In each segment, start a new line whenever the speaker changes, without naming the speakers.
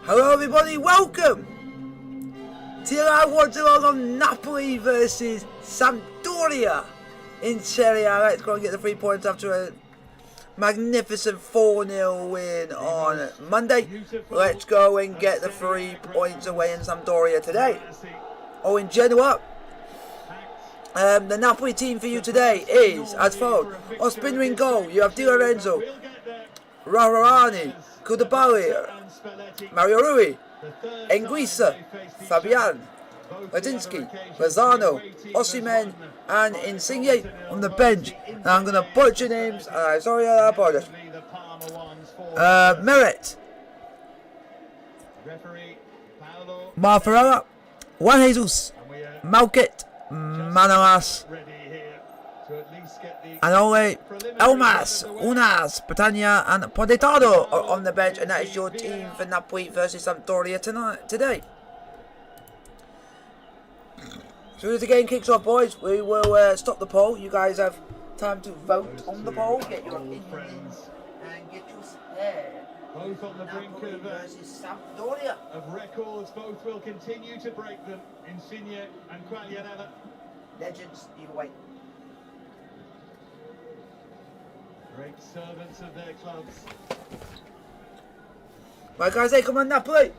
Hello everybody, welcome to our watch-along on Napoli versus Sampdoria in Serie. Let's go and get the 3 points after a magnificent 4-0 win on Monday. Let's go and get the 3 points away in Sampdoria today. Oh, in Genoa. The Napoli team for you today is as follows. Ospina in goal, you have Di Lorenzo, Rarani, Koulibaly, Mario Rui, Anguissa, Fabian, Ladinsky, Lozano, Osimhen, and Insigne on the bench. And I'm going to butcher names, sorry, I apologize. Meret, Marfarella, Juan Jesus, Malkit, Manolas, Anole, Elmas, Unas, Patania, and Podetado are on the bench, and that is your team for Napoli versus Sampdoria today. As soon as the game kicks off, boys, we will stop the poll. You guys have time to vote on the poll, get your opinions, and get your spare.
Both on the brink
versus Sampdoria
of records, both will continue to break them. Insigne and Quagliarella.
Legends, either way.
Great servants of their clubs.
Right, guys, hey, come on, Napoli.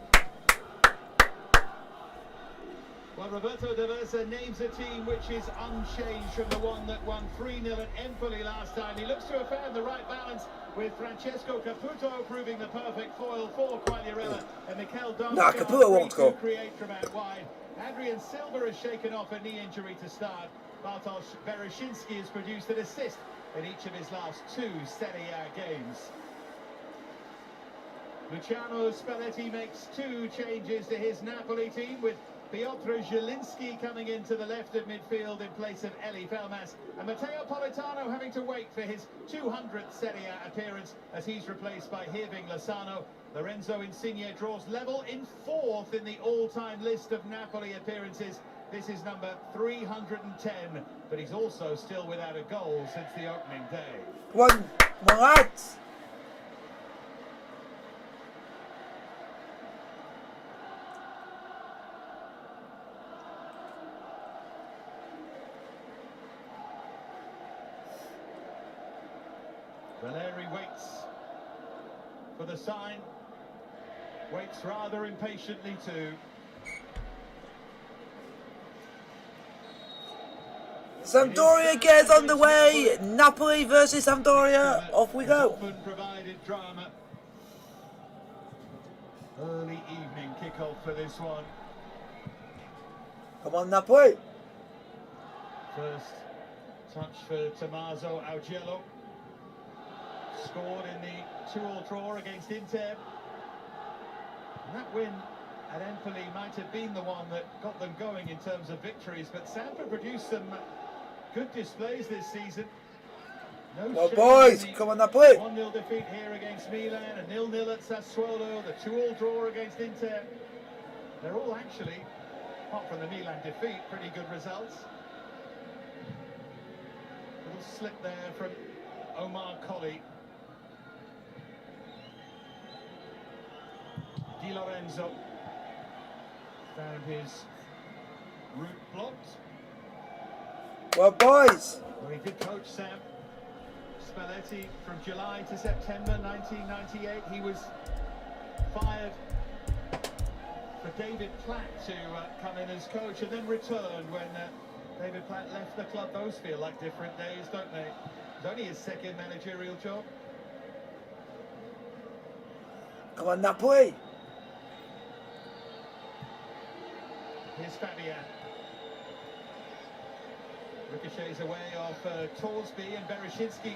Well, Roberto De Versa names a team which is unchanged from the one that won 3-0 at Empoli last time. He looks to have found the right balance, with Francesco Caputo proving the perfect foil for Quagliarella and Mikel Donskoy
Caputo won't go.
Create from out wide. Adrian Silva has shaken off a knee injury to start. Bartosz Bereszyński has produced an assist in each of his last 2 Serie A games. Luciano Spalletti makes 2 changes to his Napoli team, with Piotr Zielinski coming into the left of midfield in place of Eli Felmas, and Matteo Politano having to wait for his 200th Serie A appearance as he's replaced by Hirving Lozano. Lorenzo Insigne draws level in 4th in the all-time list of Napoli appearances. This is number 310, but he's also still without a goal since the opening day.
One lads.
Valeri waits for the sign, waits rather impatiently too.
Sampdoria gets underway. Napoli versus Sampdoria. Off we go.
Often provided drama. Early evening kickoff for this one.
Come on, Napoli.
First touch for Tommaso Augello. Scored in the 2-2 draw against Inter. And that win at Empoli might have been the one that got them going in terms of victories, but Sampa produced some good displays this season.
Well, boys, come on, Napoli.
1-0 defeat here against Milan, a 0-0 at Sassuolo, the 2-2 draw against Inter. They're all actually, apart from the Milan defeat, pretty good results. Little slip there from Omar Colley. Di Lorenzo found his route blocked.
Well, boys.
Well, he did coach Sam Spalletti from July to September 1998. He was fired for David Platt to come in as coach and then returned when David Platt left the club. Those feel like different days, don't they? It's only his 2nd managerial job.
Come on, Napoli.
Here's Fabian. Ricochets away off Torsby, and Bereszyński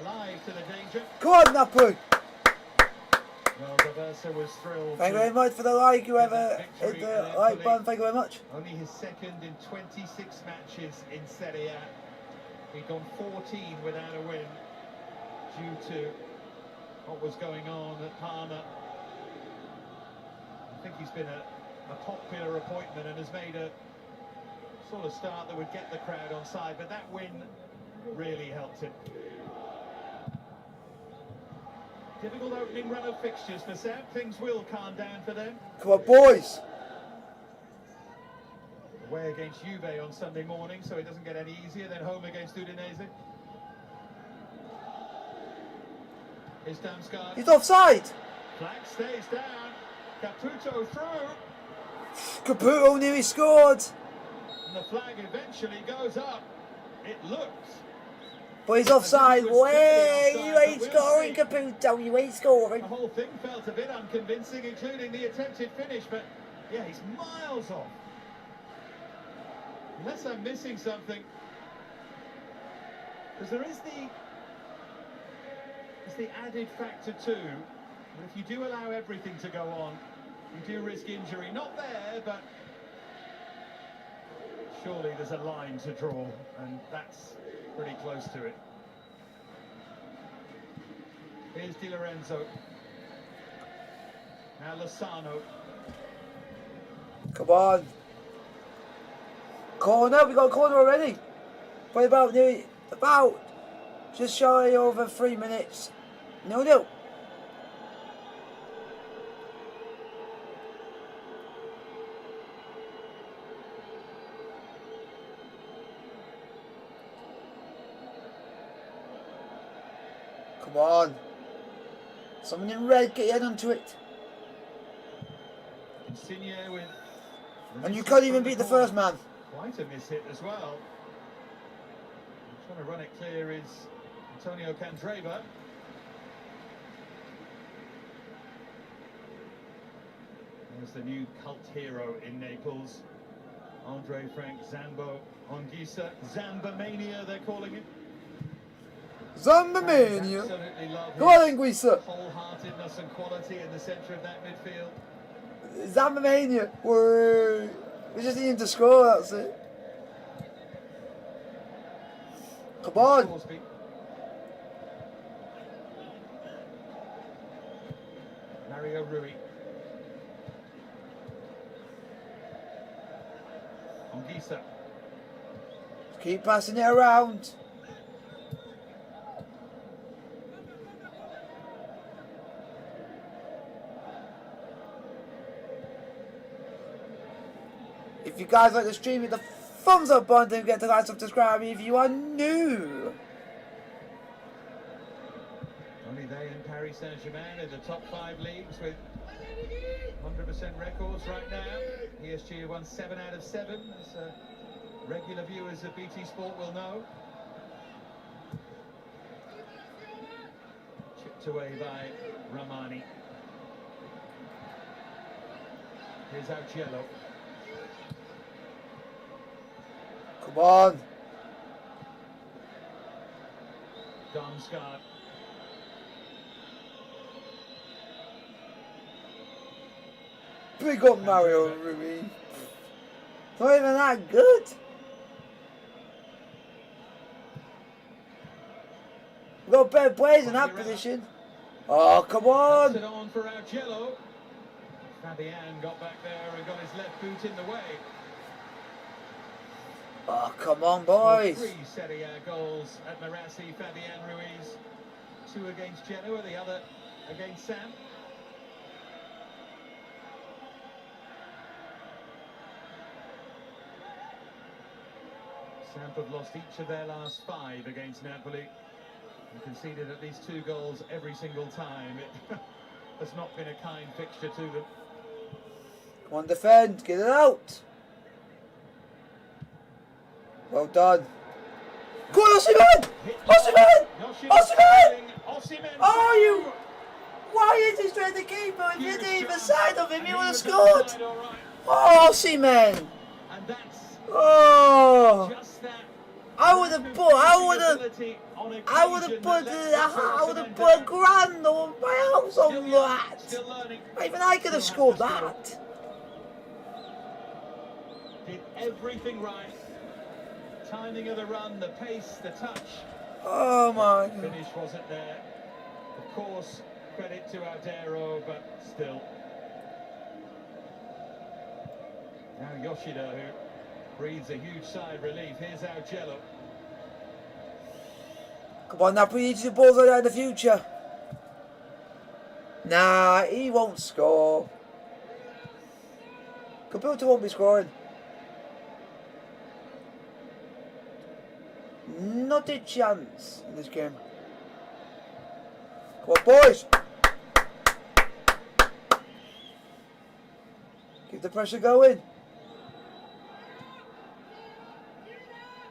alive to the danger.
Come on, Napoli.
Well, De Versa was thrilled.
Thank you very much for the like, whoever hit the like button. Thank you very much.
Only his 2nd in 26 matches in Serie A. He'd gone 14 without a win due to what was going on at Parma. I think he's been a popular appointment and has made a sort of start that would get the crowd on side, but that win really helped him. Difficult opening run of fixtures for Sam. Things will calm down for them.
Come on, boys.
Away against Juve on Sunday morning, so it doesn't get any easier than home against Udinese. Here's Damsgaard.
He's offside.
Flag stays down. Caputo through.
Caputo nearly scored.
And the flag eventually goes up. It looks.
But he's offside. Way, you ain't scoring, Caputo. You ain't scoring.
The whole thing felt a bit unconvincing, including the attempted finish, but yeah, he's miles off. Unless I'm missing something. Because there's the added factor too. If you do allow everything to go on, you do risk injury. Not there, but surely there's a line to draw, and that's pretty close to it. Here's Di Lorenzo. Now Lozano.
Come on. Corner, we got a corner already. What about just shy over 3 minutes. 0-0. Come on. Someone in red, get your head onto it.
Insigne with.
And you can't even beat the first man.
Quite a miss hit as well. Trying to run it clear is Antonio Candreva. There's the new cult hero in Naples, Andre Frank Zambo Anguissa. Zambamania, they're calling him.
Zambamania.
Absolutely love
Come on, Anguissa.
Wholeheartedness and quality in the centre of that midfield.
Zambamania. We just need him to score, that's it. Come on.
Crosby. Mario Rui. Anguissa.
Keep passing it around. If you guys like the stream, hit the thumbs up button, don't forget to like, subscribe if you are new.
Only they and Paris Saint-Germain in the top 5 leagues with 100% records right now. PSG have won 7 out of 7, as regular viewers of BT Sport will know. Chipped away by Ramani. Here's Augello.
Come on.
Damsgaard.
Big up Mario Rui. Not even that good. We got better players in that position. Oh, come on.
Puts it on for Augello. Fabian got back there and got his left boot in the way.
Oh, come on, boys.
3 Serie A goals at Marassi, Fabian Ruiz. 2 against Genoa, the other against Sam. Samp have lost each of their last 5 against Napoli and conceded at least 2 goals every single time. It has not been a kind fixture to them.
Come on, defend. Get it out. Well done. Go on, Osimhen! Osimhen! Osimhen! Oh, you... Why is he straight the keeper? If you didn't either side of him, he would have scored. Oh, Osimhen! Oh! I would have put a grand on my house on that. Even I could have scored that.
Did everything right. Timing of the run, the pace, the touch.
Oh my God.
Finish wasn't there. Of course, credit to Aldero, but still. Now Yoshida, who breathes a huge sigh of relief. Here's Augello.
Come on, Napoli needs to do balls like that in the future. Nah, he won't score. Computer won't be scoring. Not a chance in this game. Come on, boys! Keep the pressure going.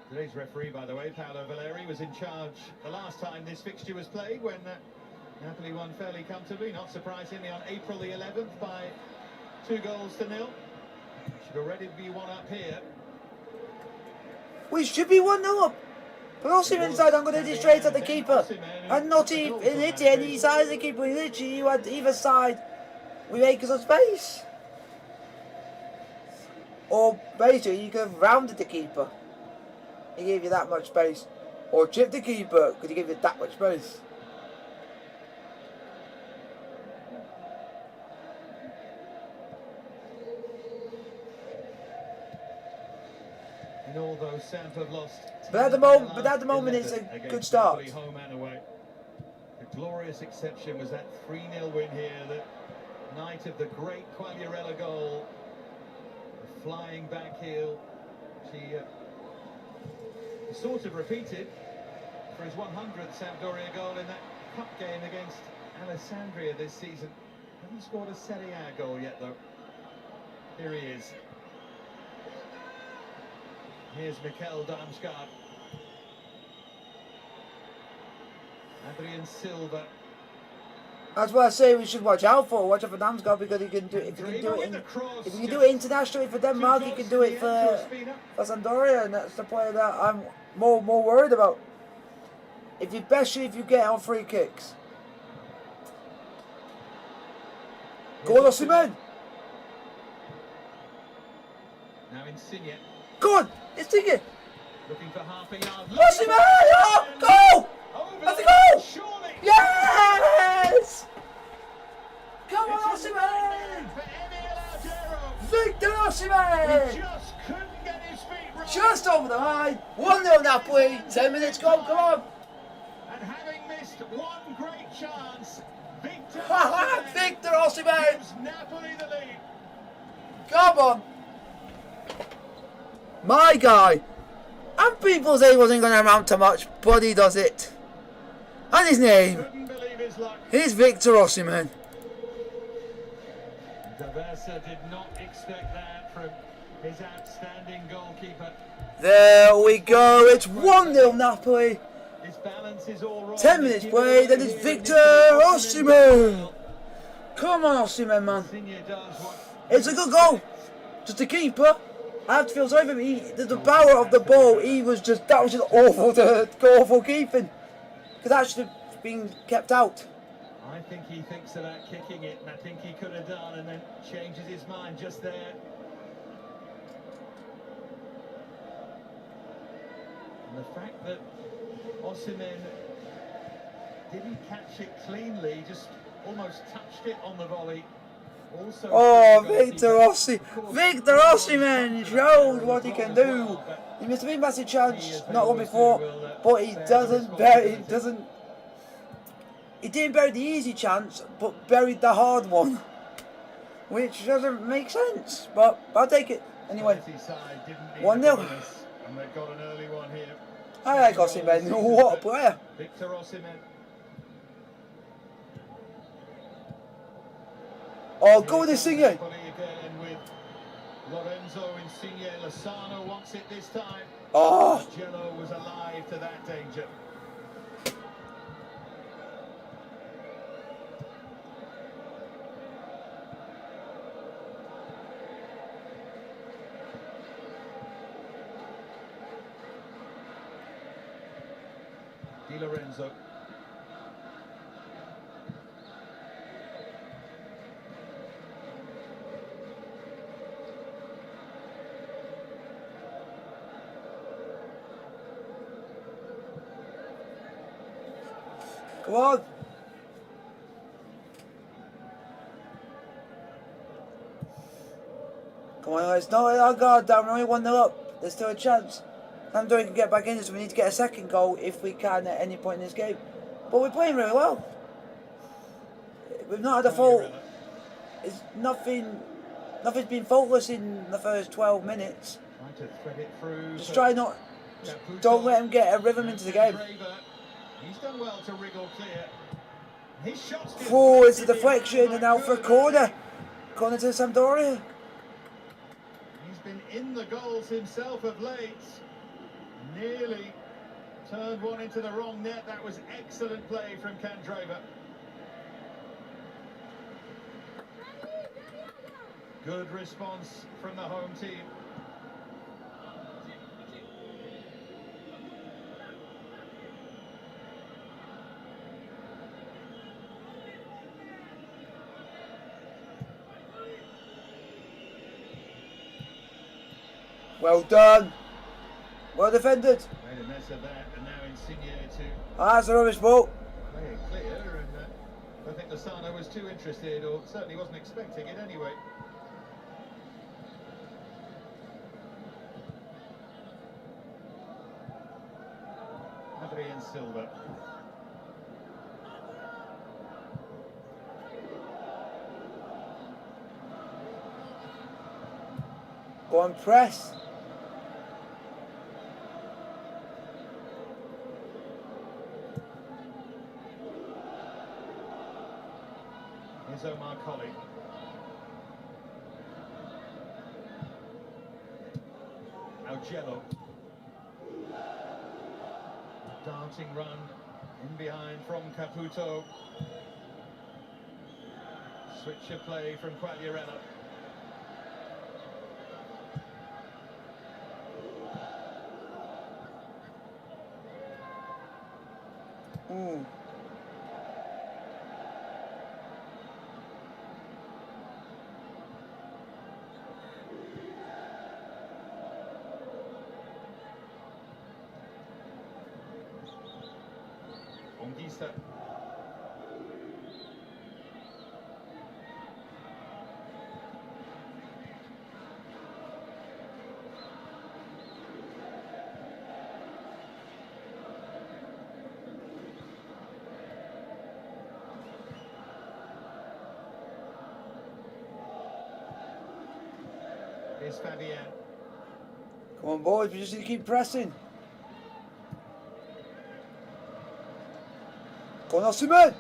Today's referee, by the way, Paolo Valeri, was in charge the last time this fixture was played when Napoli won fairly comfortably, not surprisingly, on April the 11th by 2-0. Should already be one up here.
We should be 1-0 up. But also inside, I'm going to hit it straight at the keeper. And not even hit it any side of the keeper. Literally, you had either side with acres of space. Or basically, you could have rounded the keeper. He gave you that much space. Or chipped the keeper because he gave you that much space.
And although Samp have lost,
But at the moment, it's a good start.
Home and away. A glorious exception was that 3-0 win here, the night of the great Quagliarella goal. The flying back heel. She sort of repeated for his 100th Sampdoria goal in that cup game against Alessandria this season. Hasn't scored a Serie A goal yet, though. Here he is. Here's Mikel Darmstadt. Adrian Silva.
That's what I say we should watch out for. Watch out for Damsgaard because he can do it. If he can do it internationally for Denmark, he can do it for Sampdoria, and that's the player that I'm more worried about. Especially if you get on free kicks. Go on, Osimhen!
Now Insigne.
Go on! It's taken!
Looking for half a yard.
Osimhen! Oh, go! That's a goal! Yes! Come on, Osimhen! Victor Osimhen!
Just couldn't get his feet right.
Just over the line. 1-0 Napoli. 10 minutes gone. Come on.
And having missed one great chance,
Victor Osimhen
gives Napoli the lead.
Come on. My guy. And people say he wasn't going to amount to much, but he does it. And his name
Couldn't believe his luck.
is Victor Osimhen.
Daversa did not expect that from his outstanding goalkeeper.
There we go. It's 1-0 Napoli.
His balance is all right.
10 minutes played, and it's Victor Osimhen. Come on, Osimhen, man. It's a good goal. Just a keeper. I have to feel sorry for him. The power of the ball, that was just awful keeping. Because that should have been kept out.
I think he thinks about kicking it, and I think he could have done, and then changes his mind just there. And the fact that Osimhen didn't catch it cleanly, just almost touched it on the volley. Also,
Victor Osimhen showed what he can do. He missed a big massive chance, not one before, but he didn't bury the easy chance, but buried the hard one, which doesn't make sense. But I'll take it anyway. 1-0.
And they've got an early one here.
I like Osimhen. What a player!
Victor Osimhen.
Oh, go with Insigne.
Again with Lorenzo Insigne. Lozano wants it this time.
Oh,
Jello was alive to that danger. Di Lorenzo.
come on. Come on, it's not our guard down. We're only 1-0 up. There's still a chance. Sampdoria can get back in, so we need to get a second goal if we can at any point in this game. But we're playing really well. we've not had a fault. It's nothing's been faultless in the first 12 minutes.
Trying to thread it through.
Just try not. Don't let him get a rhythm into the game.
He's done well to wriggle clear. His shot's
Oh, it's a deflection and now for a corner. Corner to Sampdoria.
He's been in the goals himself of late. Nearly turned one into the wrong net. That was excellent play from Candreva. Good response from the home team.
Well done. Well defended.
Made a mess of that, and now Insigne to
That's a rubbish ball.
play it clear, and I don't think Lozano was too interested, or certainly wasn't expecting it anyway. Adrian Silva.
Go on, press.
Here's Omar Colley. Algello. Darting run in behind from Caputo. Switch of play from Quagliarella.
Ooh.
Ongisa. Here's Fabian.
Come on, boys. We just need to keep pressing. Go on, Osimhen.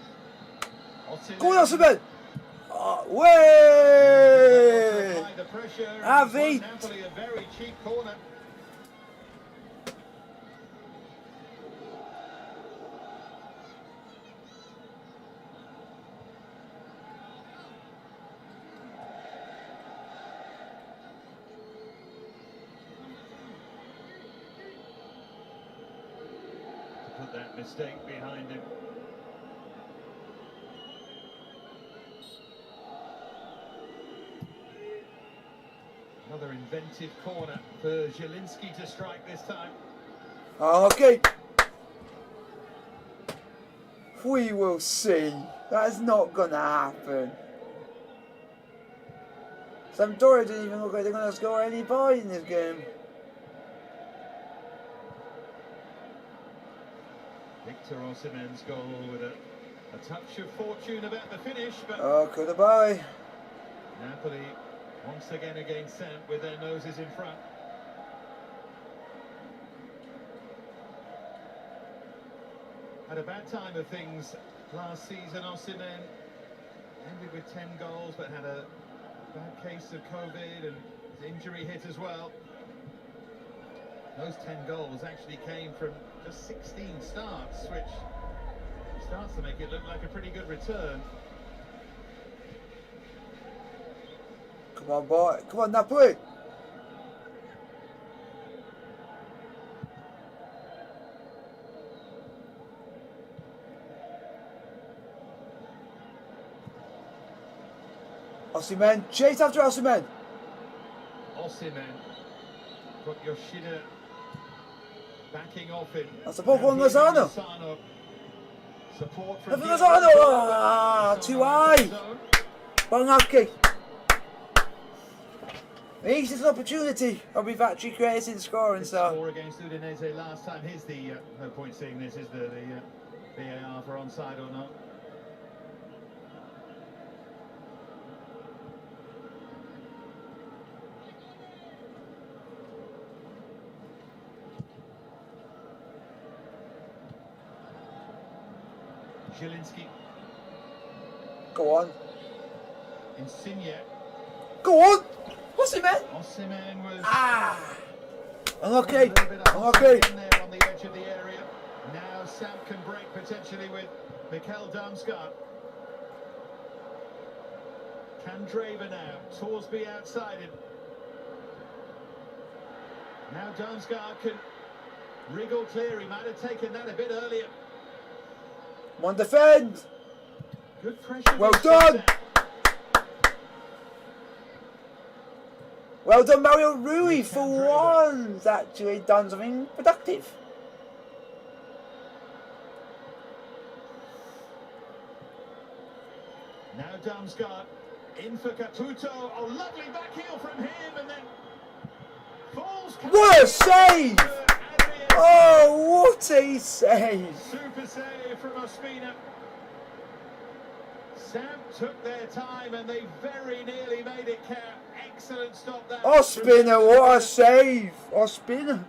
Go on, Osimhen. Oh, way. Avi.
Napoli a very cheap corner. To put that mistake behind him. Another inventive corner for Zielinski to strike this time.
Okay. We will see. That's not gonna happen. Sampdoria didn't even look like they're gonna score any points in this game.
Victor Osimhen's goal with a touch of fortune about the finish, but
Oh, goodbye.
Napoli once again against Samp with their noses in front. Had a bad time of things last season. Osimhen ended with 10 goals, but had a bad case of COVID and his injury hit as well. Those 10 goals actually came from just 16 starts, which starts to make it look like a pretty good return.
Come on, boy. Come on, Napoli. Osimhen. Chase after Osimhen.
Osimhen got Yoshida backing off him.
That's a ball on Lozano.
Support from
Lozano. Ah, too high. Unlucky. He's just an opportunity. I'll be actually creating scoring. So.
Score against Udinese last time. Here's the no point seeing this. Is the VAR for onside or not? Zielinski.
Go on.
Insigne.
Go on. What's it, man?
Osimhen was
Unlucky.
a little bit of
Unlucky.
in there on the edge of the area. Now Sam can break potentially with Mikkel Damsgaard. Kandreva now. Torsby outside him. Now Damsgaard can wriggle clear. He might have taken that a bit earlier.
One defend.
Good pressure.
Well done. Well done, Mario Rui, for once. Actually done something productive.
Now Damsgaard in for Caputo. Oh, lovely back heel from him, and then falls.
What a save! Oh, what a save!
Super save from Ospina. Sam took their time, and they very nearly made it count. Excellent stop there.
Ospina, what a save! Ospina.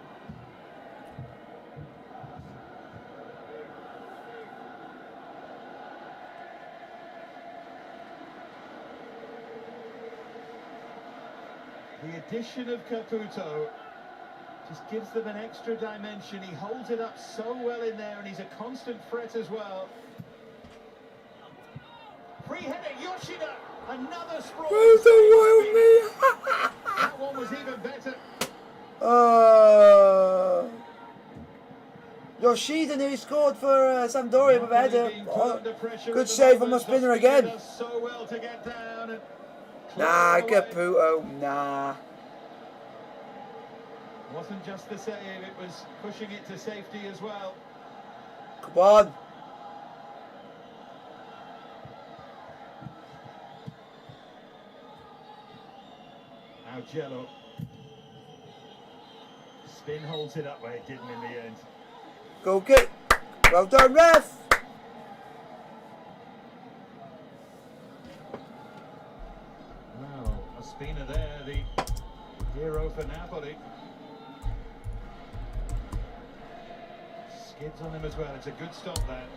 The addition of Caputo just gives them an extra dimension. He holds it up so well in there, and he's a constant threat as well. Free header, Yoshida, another sprawl.
Well done, Wyoming.
That one was even better.
Yoshida who scored for Sampdoria with a header. Good save from Ospina again.
So well to get down and
nah, Caputo, nah.
Wasn't just the save, it was pushing it to safety as well.
Come on.
Now Jello. Spin holds it up where it didn't in the end.
Go kick. Well done, ref.
Well, Ospina there, the hero for Napoli. Skids on him as well. It's a good stop there.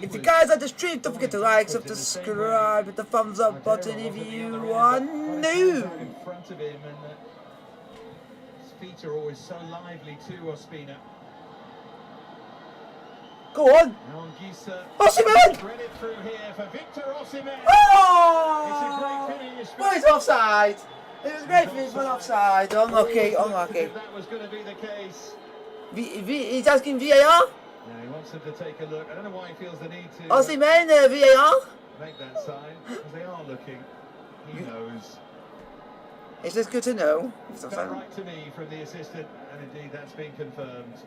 If you guys like the stream, don't forget to like, subscribe, hit the thumbs up button if you are new.
In front of him, and his feet are always so lively too, Ospina.
Go on. Osimhen!
Spread it through here for Victor Osimhen.
Oh!
It's a great finish.
But it's offside. It was a great finish, but offside. Unlucky, unlucky.
That was going to be the case.
He's asking VAR?
Yeah, he wants him to take a look. I don't know why he feels the need to
Osimhen, VAR?
make that sign, because they are looking. He knows.
It's just good to know. It's
Felt
offside.
right to me from the assistant, and indeed that's been confirmed.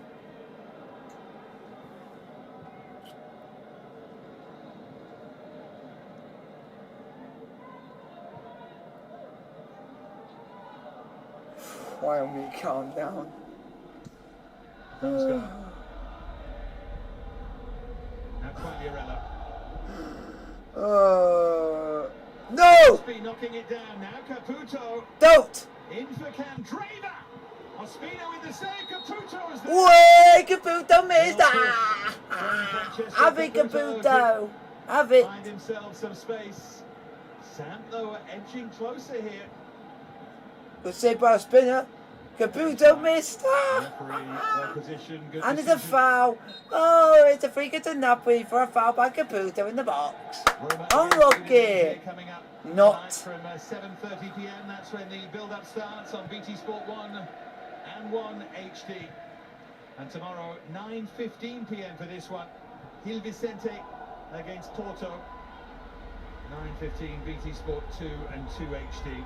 Why don't we calm down?
Now Quagliarella.
No!
Be knocking it down now. Caputo
Don't!
in for Kandreva. Ospina with the save. Caputo is there.
Way, Caputo missed! Have it, Caputo! Have it!
Find himself some space. Sam, though, edging closer here.
Good save by Ospina. Caputo missed!
Position, good
And it's a foul. Oh, it's a free kick to Napoli for a foul by Caputo in the box. Unlucky. Not.
From 7:30 p.m. That's when the build-up starts on BT Sport 1 and 1 HD. And tomorrow 9:15 p.m. for this one. Gil Vicente against Porto. 9:15 BT Sport 2 and 2 HD.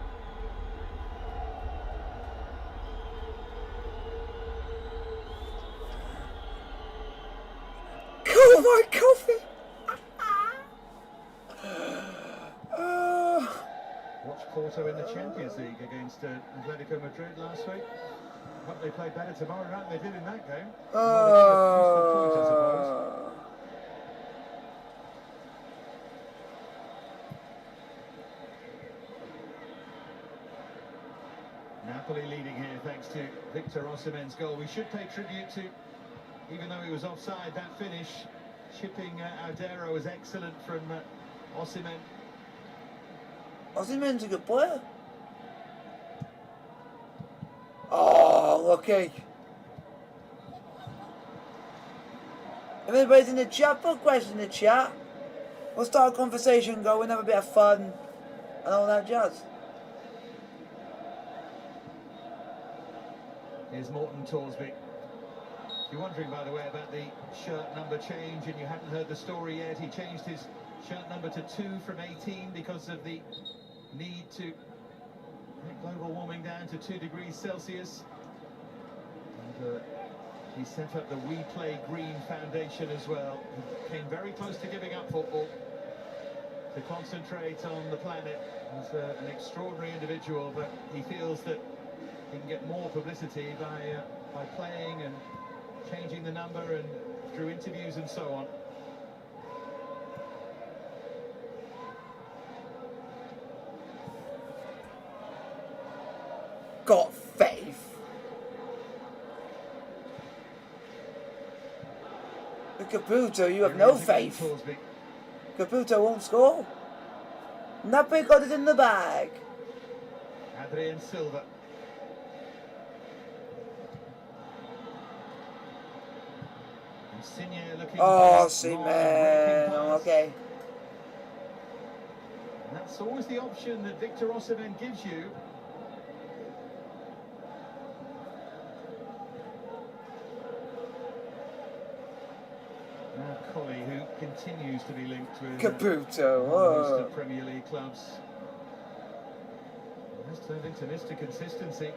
Oh my coffee!
Watched Porto in the Champions League against Atletico Madrid last week. Hope they play better tomorrow night than they did in that game. Point, I suppose. Napoli leading here thanks to Victor Osimhen's goal. We should pay tribute to even though he was offside, that finish, chipping Audero was excellent from Osimhen.
Osimhen's a good player. Oh, lucky. If anybody's in the chat, put questions in the chat. We'll start a conversation going, have a bit of fun, and all that jazz.
Here's Morton Torsby. If you're wondering, by the way, about the shirt number change and you haven't heard the story yet, he changed his shirt number to 2 from 18 because of the need to bring global warming down to 2 degrees Celsius. And he set up the We Play Green Foundation as well. He came very close to giving up football to concentrate on the planet. He's an extraordinary individual, but he feels that he can get more publicity by playing and changing the number and through interviews and so on.
Got faith. But Caputo, you have no faith. Caputo won't score. Napoli got it in the bag.
Adrian Silva.
Oh, see, man. Okay.
And that's always the option that Victor Osimhen gives you. Now Collie, who continues to be linked with
Caputo.
most of Premier League clubs. Has turned into Mr. Consistency.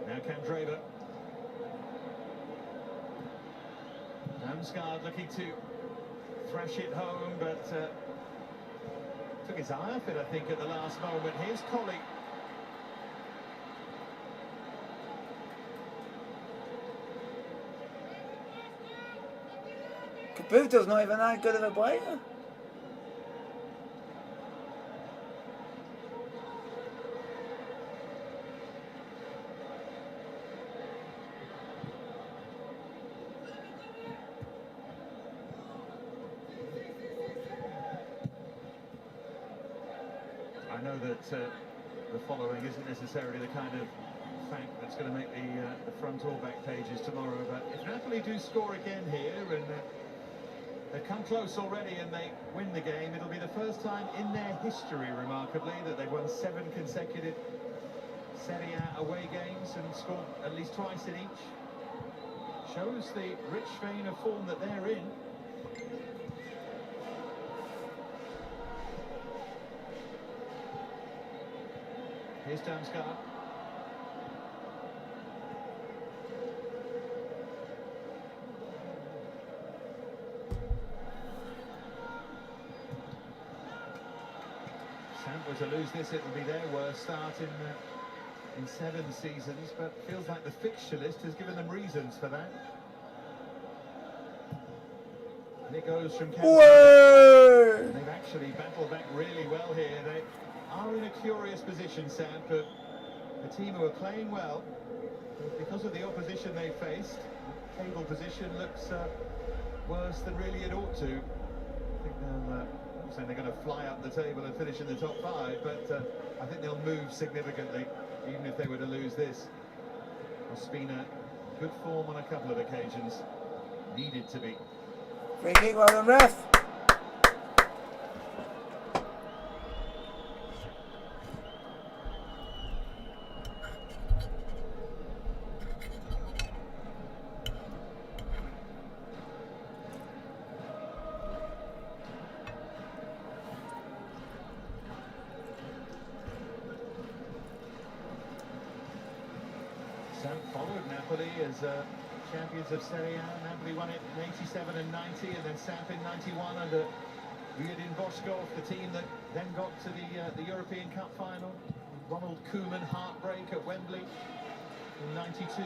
Now Candreva. Damsgaard looking to thrash it home, but took his eye off it, I think, at the last moment. Here's Collie.
Caputo's not even that good of a player.
I know that the following isn't necessarily the kind of fact that's going to make the front or back pages tomorrow, but if Napoli do score again here and they've come close already and they win the game, it'll be the first time in their history, remarkably, that they've won 7 consecutive Serie A away games and scored at least twice in each. Shows the rich vein of form that they're in. Here's Damsgaard. Samp were to lose this, it will be their worst start in 7 seasons, but feels like the fixture list has given them reasons for that. And it goes from Canada. They've actually battled back really well here. They are in a curious position, Samp, a team who are playing well, but because of the opposition they faced, the table position looks worse than really it ought to. I think they'll, I'm saying they're going to fly up the table and finish in the top 5, but I think they'll move significantly, even if they were to lose this. Ospina, good form on a couple of occasions, needed to be.
Free kick, well done, ref.
Samp followed Napoli as champions of Serie A. Napoli won it in 87 and 90, and then Samp in 91 under Riedin Boschkow, the team that then got to the European Cup final. Ronald Koeman heartbreak at Wembley in 92.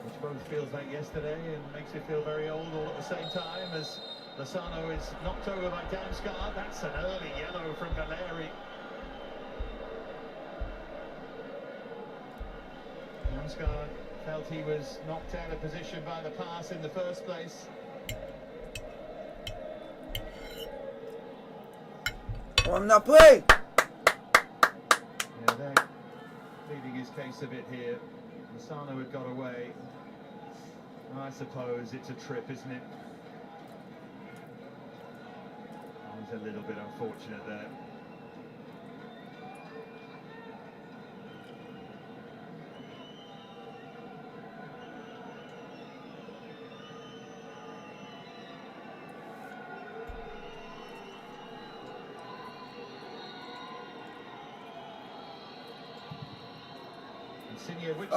Which both feels like yesterday and makes you feel very old all at the same time, as Lozano is knocked over by Damsgaard. That's an early yellow from Valeri. Damsgaard felt he was knocked out of position by the pass in the first place.
On Napoli!
Yeah, they're pleading his case a bit here. Lozano had got away. I suppose it's a trip, isn't it? He's a little bit unfortunate there.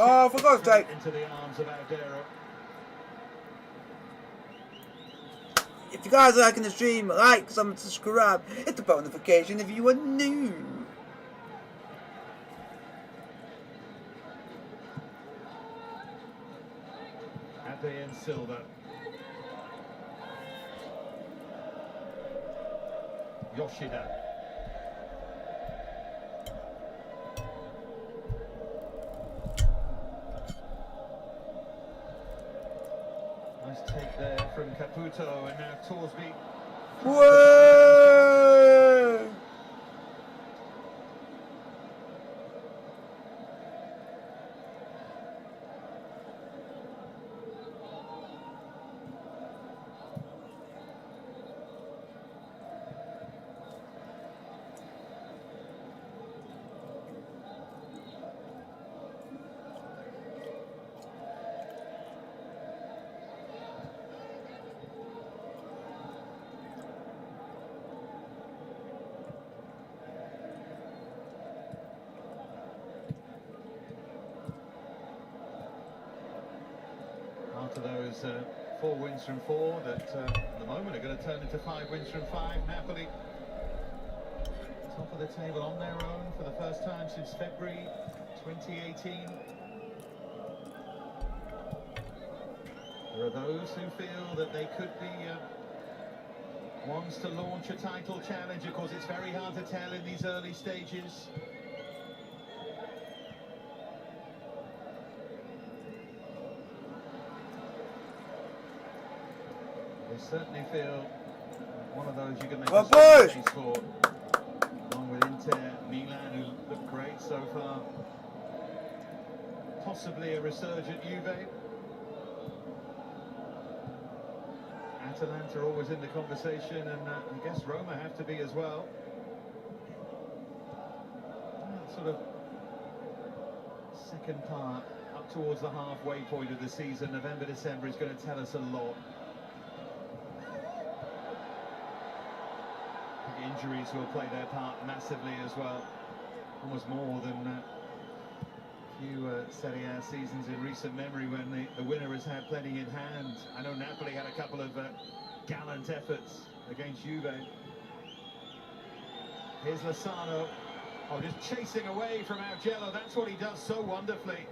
Oh, for God's sake!
Into the arms of Aldero.
If you guys are liking the stream, like, comment, subscribe, hit the bell notification if you are new.
Abe and Silva. Yoshida. Nice take there from Caputo, and now Torsby.
Whoa!
After those 4 wins from 4 that at the moment are going to turn into 5 wins from 5, Napoli top of the table on their own for the first time since February 2018. There are those who feel that they could be ones to launch a title challenge. Of course, it's very hard to tell in these early stages. They certainly feel one of those you can make a case for, along with Inter, Milan, who look great so far. Possibly a resurgent Juve. Atalanta always in the conversation, and I guess Roma have to be as well. Sort of second part, up towards the halfway point of the season. November, December is going to tell us a lot. Injuries will play their part massively as well, almost more than a few Serie A seasons in recent memory when the winner has had plenty in hand. I know Napoli had a couple of gallant efforts against Juve. Here's Lozano, just chasing away from Augello. That's what he does so wonderfully.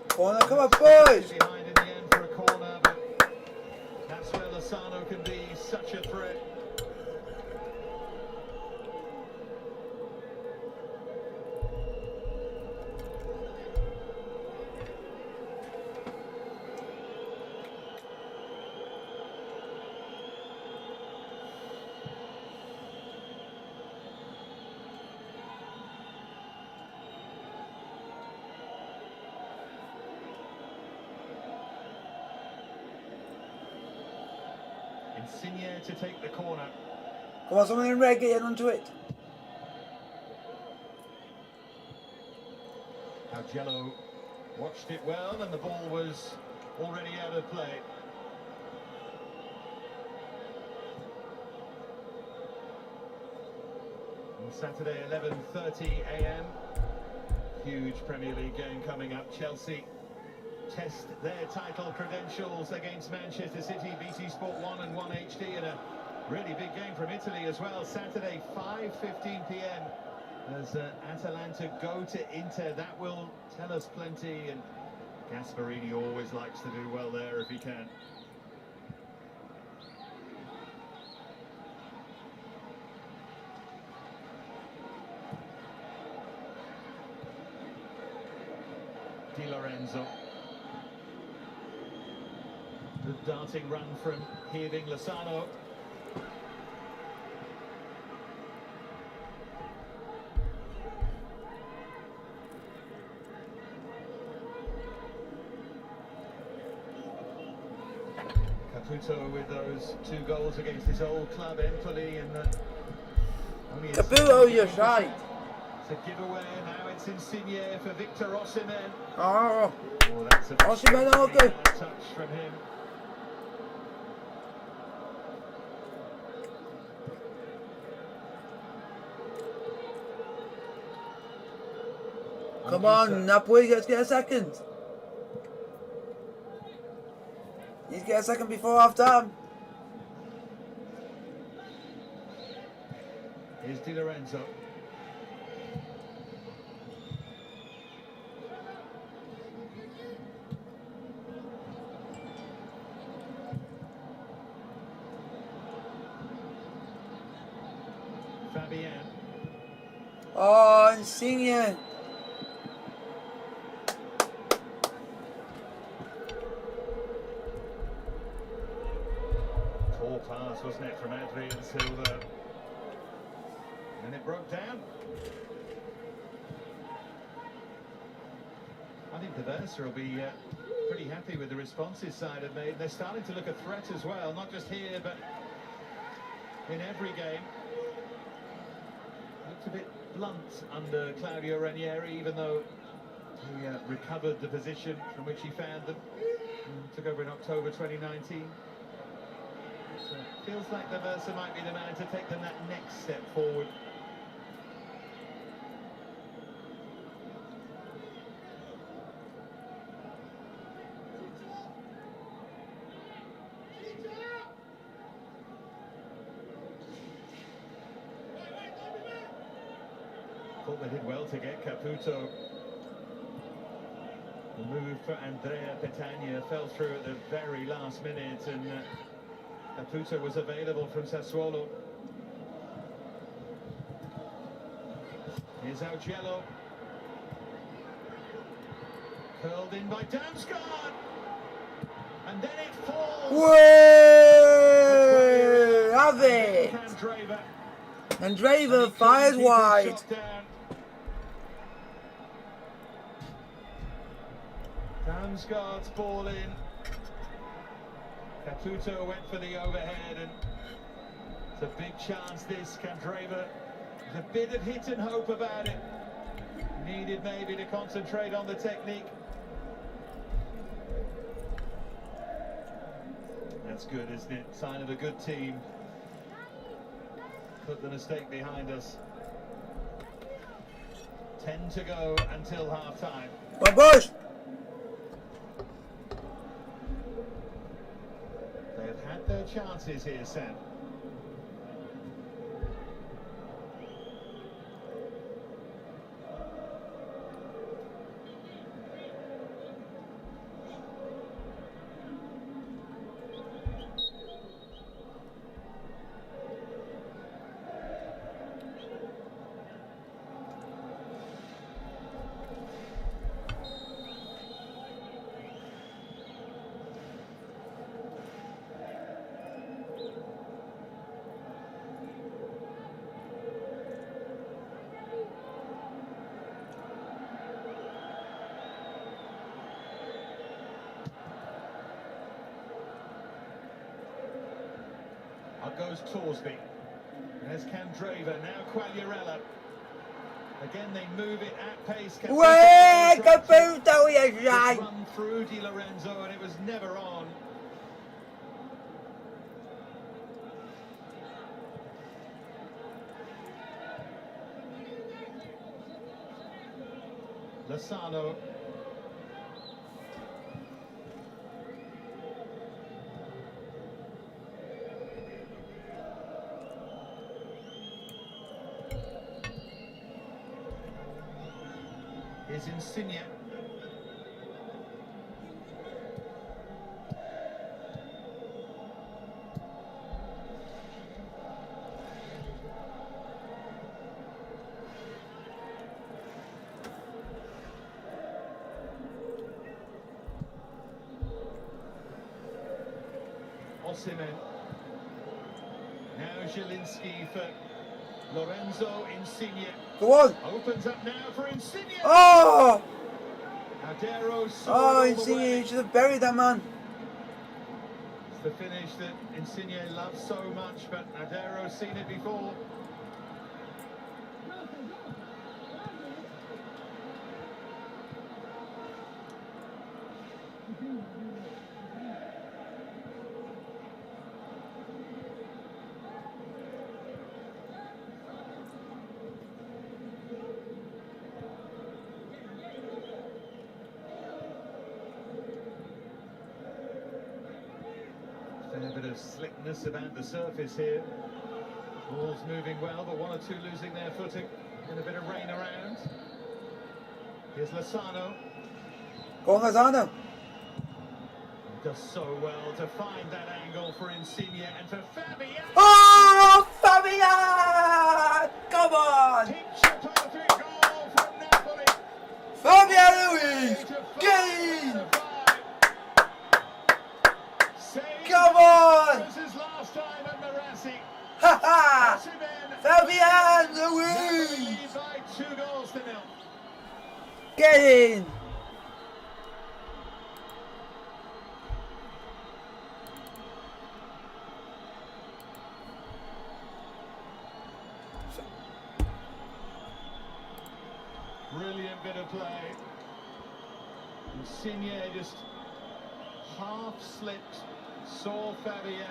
Corner, come on, boys!
Behind in the end for a corner, but that's where Lozano can be such a threat. Insigne to take the corner.
Come on, someone in red, get in onto it.
Augello watched it well, and the ball was already out of play. On Saturday, 11:30 a.m. Huge Premier League game coming up. Chelsea test their title credentials against Manchester City. BT Sport 1 and 1 HD, and a really big game from Italy as well. Saturday, 5:15 p.m. as Atalanta go to Inter. That will tell us plenty, and Gasperini always likes to do well there if he can. Di Lorenzo. The darting run from Heaving Lozano. Caputo with those 2 goals against his old club Empoli, and
Caputo, you're right.
It's a giveaway. Now it's Insigne for Victor Osimhen.
Oh,
That's a
Osimhen, okay.
touch from him.
Come on, Napoli, let's get a second. You get a second before half time.
Here's Di Lorenzo. Fabian.
Oh, Insigne.
Tall pass, wasn't it, from Adrian Silva? And it broke down. I think the Versa will be pretty happy with the response his side have made. They're starting to look a threat as well, not just here, but in every game. Looked a bit blunt under Claudio Ranieri, even though he recovered the position from which he found them. Took over in October 2019. So it feels like the Versa might be the man to take them that next step forward. Thought they did well to get Caputo. The move for Andrea Petagna fell through at the very last minute, and Caputo was available from Sassuolo. Here's Augello. Curled in by Damsgaard. And then it falls.
Whoa! Have it! And Draver fires wide.
Damsgaard's ball in. Caputo went for the overhead, and it's a big chance this. Candreva, there's a bit of hit and hope about it. Needed maybe to concentrate on the technique. That's good, isn't it? Sign of a good team. Put the mistake behind us. 10 to go until half-time.
Well, boys.
They have had their chances here, Sam. Up goes Torsby. There's Candreva, now Quagliarella. Again, they move it at pace.
Way, Caputo, yes, right.
Run through Di Lorenzo, and it was never on. Lozano. Is Insigne. Osimhen. Now Zielinski for Lorenzo Insigne.
Go on.
Opens up now for Insigne.
Oh!
Adero
Oh,
all the
Insigne,
way.
you should have buried that man.
It's the finish that Insigne loves so much, but Adero's seen it before. A bit of slickness about the surface here. Ball's moving well, but one or two losing their footing. And a bit of rain around. Here's Lozano.
Go on, Lozano.
Does so well to find that angle for Insigne and for Fabian.
Oh, Fabian! Come on!
Picture perfect goal from Napoli.
Fabian Ruiz! Game! Come on!
This is last time at Marassi.
Ha ha! Fabian Ruiz!
Lead by 2-0.
Get in!
Brilliant bit of play. Insigne just half slipped, saw Fabian,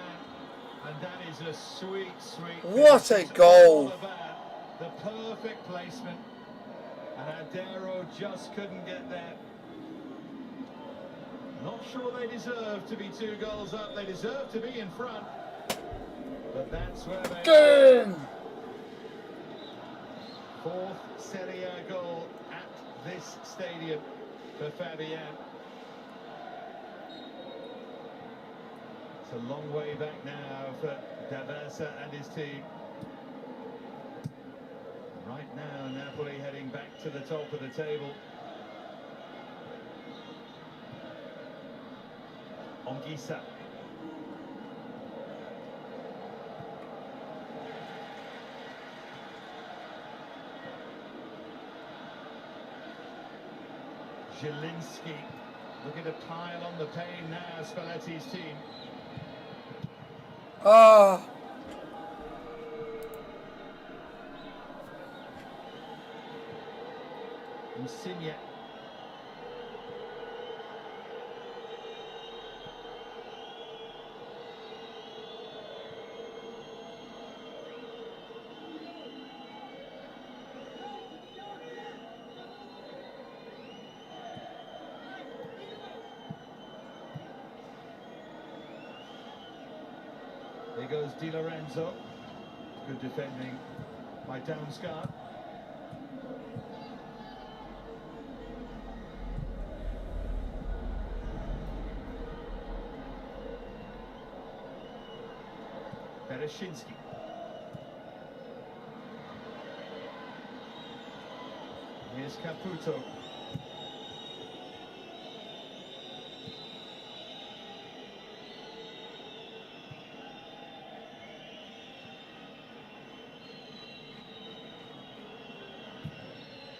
and that is a sweet, sweet.
What a
It's
goal!
all about the perfect placement, and Adero just couldn't get there. Not sure they deserve to be 2 goals up. They deserve to be in front, but that's where they are.
Good!
4th Serie A goal at this stadium for Fabian. It's a long way back now for Daversa and his team. Right now, Napoli heading back to the top of the table. Onguisa. Zielinski looking to pile on the pain now, Spalletti's team.
Oh!
Insigne. There goes Di Lorenzo. Good defending by Damsgaard. Bereshinski. Here's Caputo.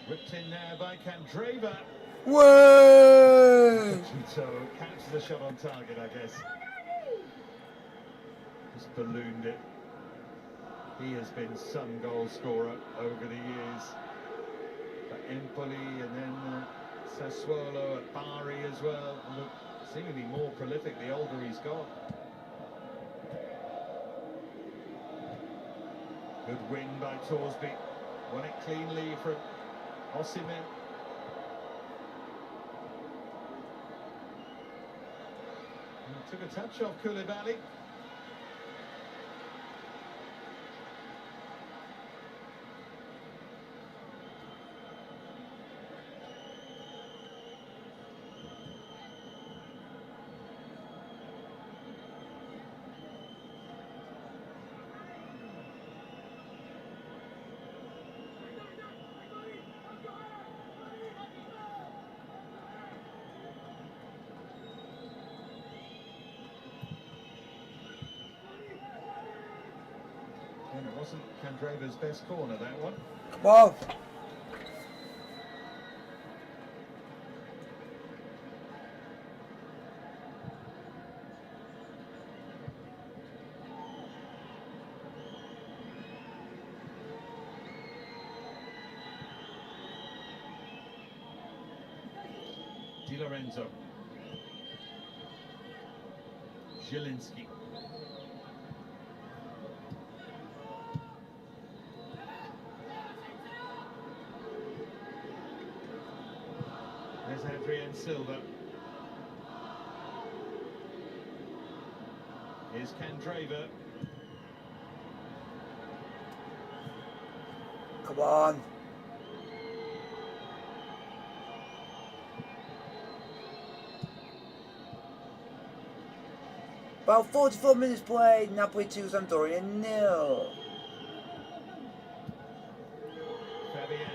Whipped in now by Candreva.
Whoa!
So counts the shot on target, I guess. Just ballooned it. He has been some goal scorer over the years. For Empoli and then Sassuolo at Bari as well. And seemingly more prolific the older he's got. Good win by Torsby. Won it cleanly from Osimhen. Took a touch off Koulibaly. Wasn't Candreva's best corner, that one.
Come on.
Di Lorenzo. Zielinski. There's Adrian Silva. Here's Candreva.
Come on. About 44 minutes played, Napoli 2, Sampdoria 0.
Fabian.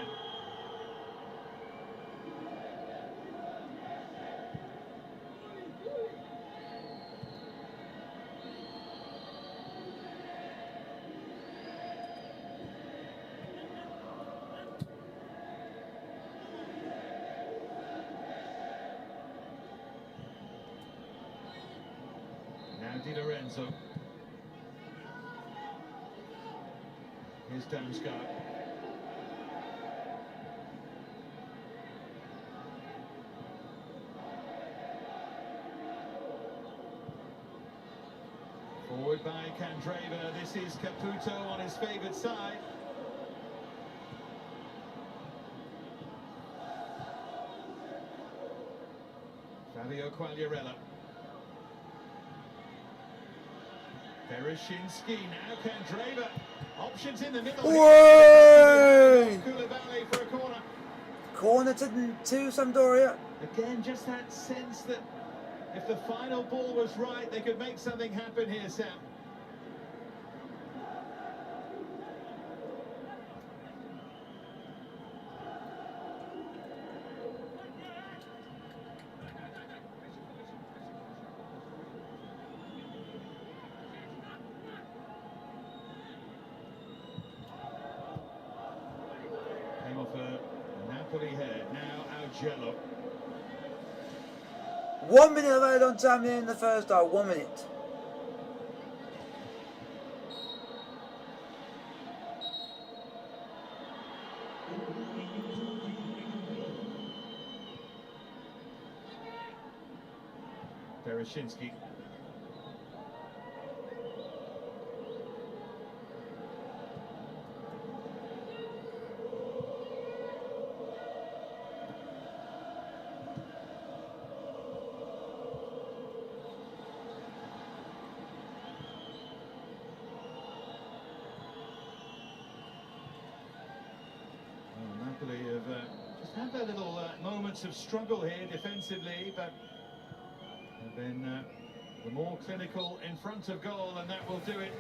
Now Di Lorenzo. Here's Damsgaard. Forward by Candreva. This is Caputo on his favoured side. Fabio Quagliarella. Bereshinski, now Candreva. Options in the middle.
Way!
Koulibaly for a corner.
Corner to Sampdoria.
Again, just that sense that if the final ball was right, they could make something happen here, Sam. Came off a Napoli head, now Augello.
1 minute of added on time in the first half. 1 minute.
Bereshinski. Napoli have just had their little moments of struggle here defensively, but have been the more clinical in front of goal, and that will do it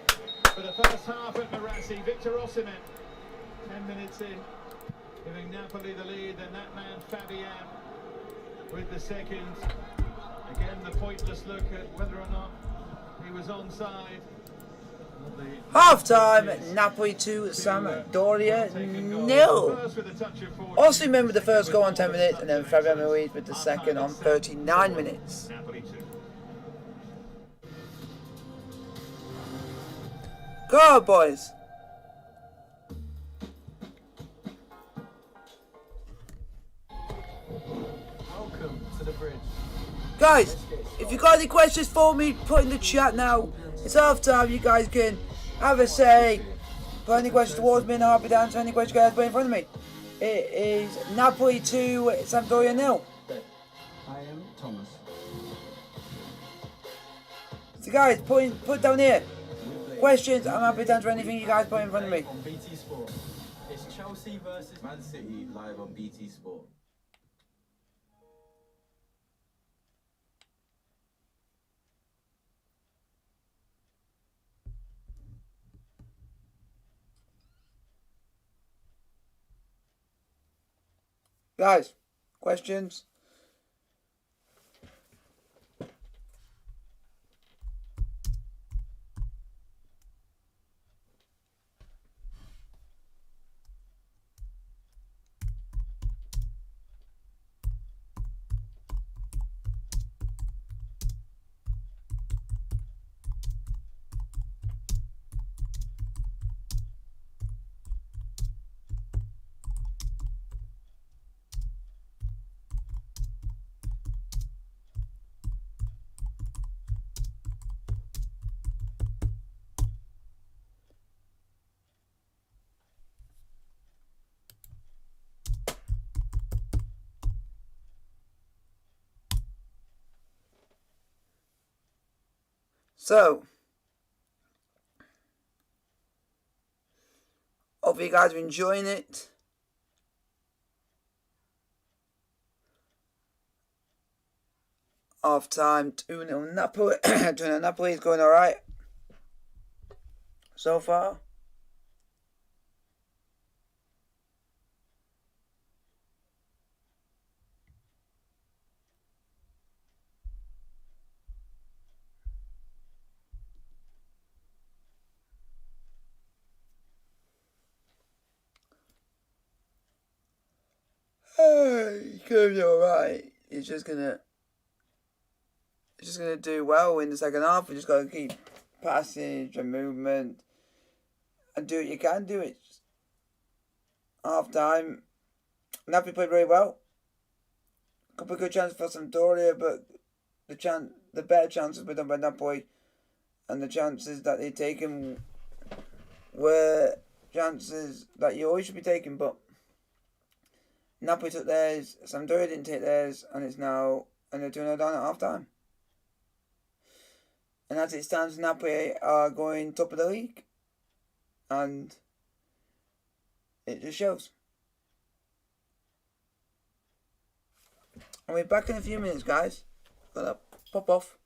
for the first half at Marassi. Victor Osimhen, 10 minutes in, giving Napoli the lead, and that man Fabian with the second. Again, the pointless look at whether or not he was onside.
Half time, Napoli 2, Sampdoria 0. Also remember the first goal on 10 minutes, and then Fabian Ruiz with the second on 39 minutes. Go, boys.
Welcome to the bridge.
Guys, if you got any questions for me, put in the chat now. It's half time, you guys can have a say. Put any questions towards me and I'll be down to any questions you guys put in front of me. It is Napoli 2, Sampdoria 0.
I am Thomas.
So guys, put down here. Questions, I'm happy to answer anything you guys put in front of me.
On BT Sport. It's Chelsea versus
Man City live on BT Sport.
Guys, questions? So, hope you guys are enjoying it. Half time 2-0 Napoli. 2-0 Napoli is going alright so far. He's gonna be alright. He's just gonna do well in the second half. We just gotta keep passage and movement and do what you can do. It half time. Napoli played very well. Couple of good chances for Sampdoria, but the better chances were done by Napoli, and the chances that they taken were chances that you always should be taking, but Napoli took theirs, Sampdoria didn't take theirs, and they're 2-0 down at half time. And as it stands, Napoli are going top of the league, and it just shows. I'll be back in a few minutes, guys. Gonna pop off.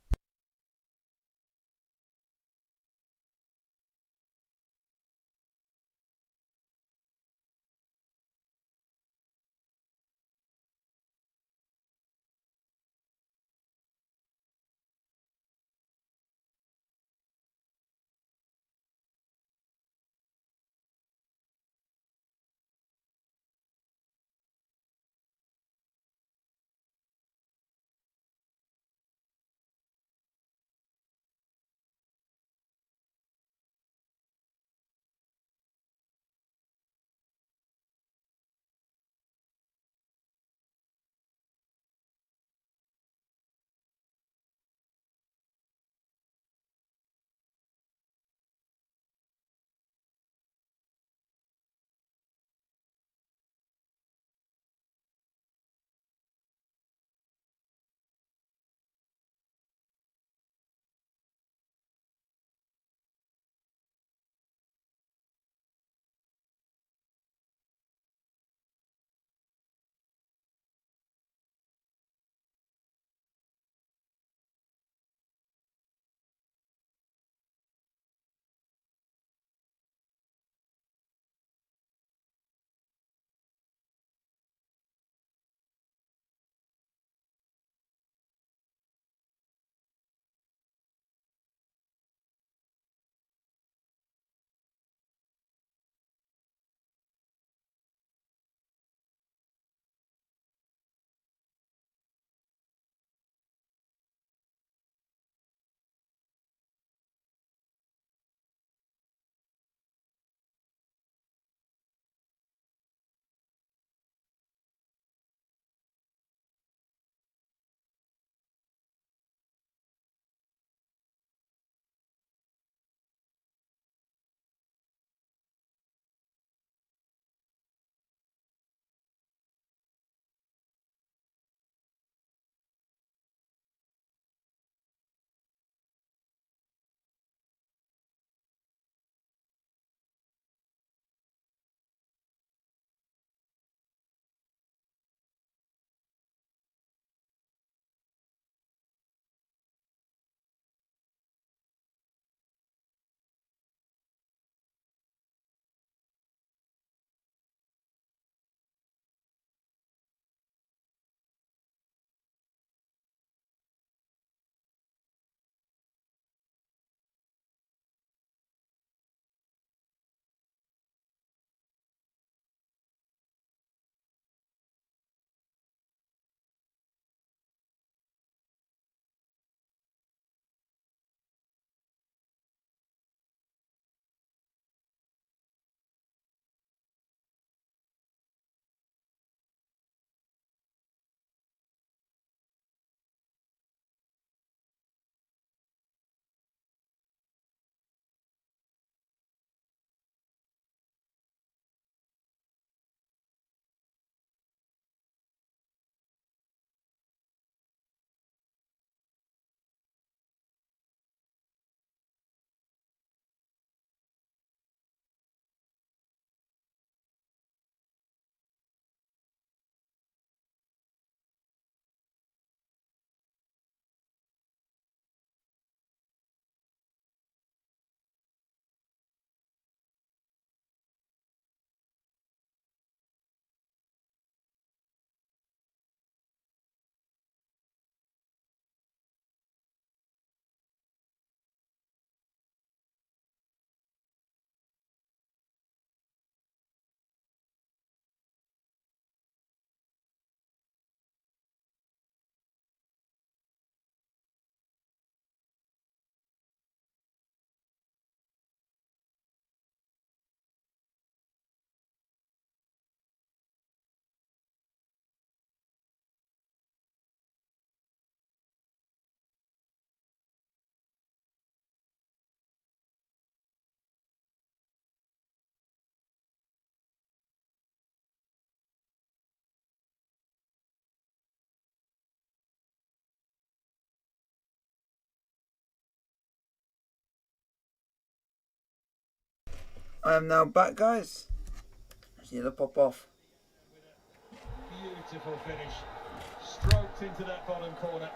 I am now back, guys. See the pop off.
Beautiful finish. Stroked into that bottom corner.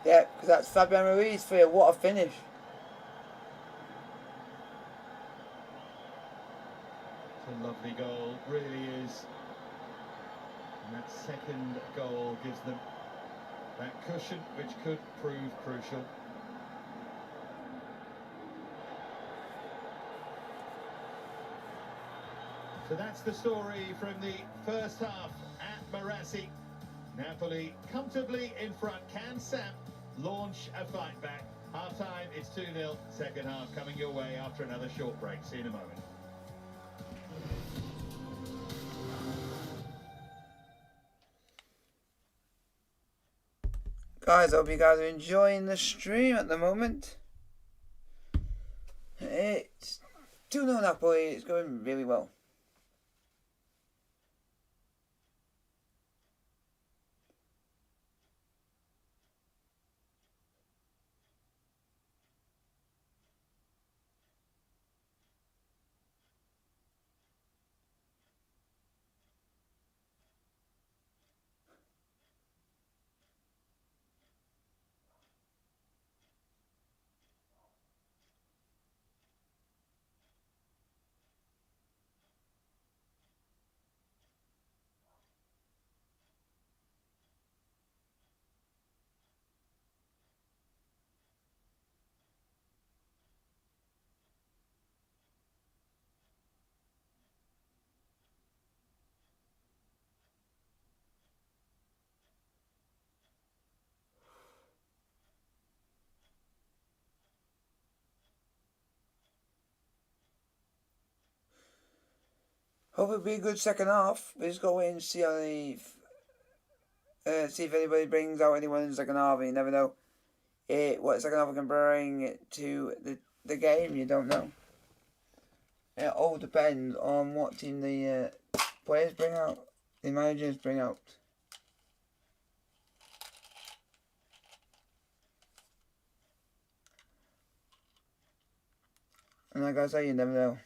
Yeah, because that's Fabian Ruiz for you. What a finish.
It's a lovely goal, really is. And that second goal gives them that cushion which could prove crucial. So that's the story from the first half at Marassi. Napoli comfortably in front. Can Sam launch a fight back? Half time, it's 2-0. Second half coming your way after another short break. See you in a moment.
Guys, I hope you guys are enjoying the stream at the moment. It's 2-0 Napoli. It's going really well. Hope it'll be a good second half. We just got to wait and see how see if anybody brings out anyone in the second half. You never know what the second half can bring to the game. You don't know. It all depends on what team the players bring out, the managers bring out. And like I say, you never know.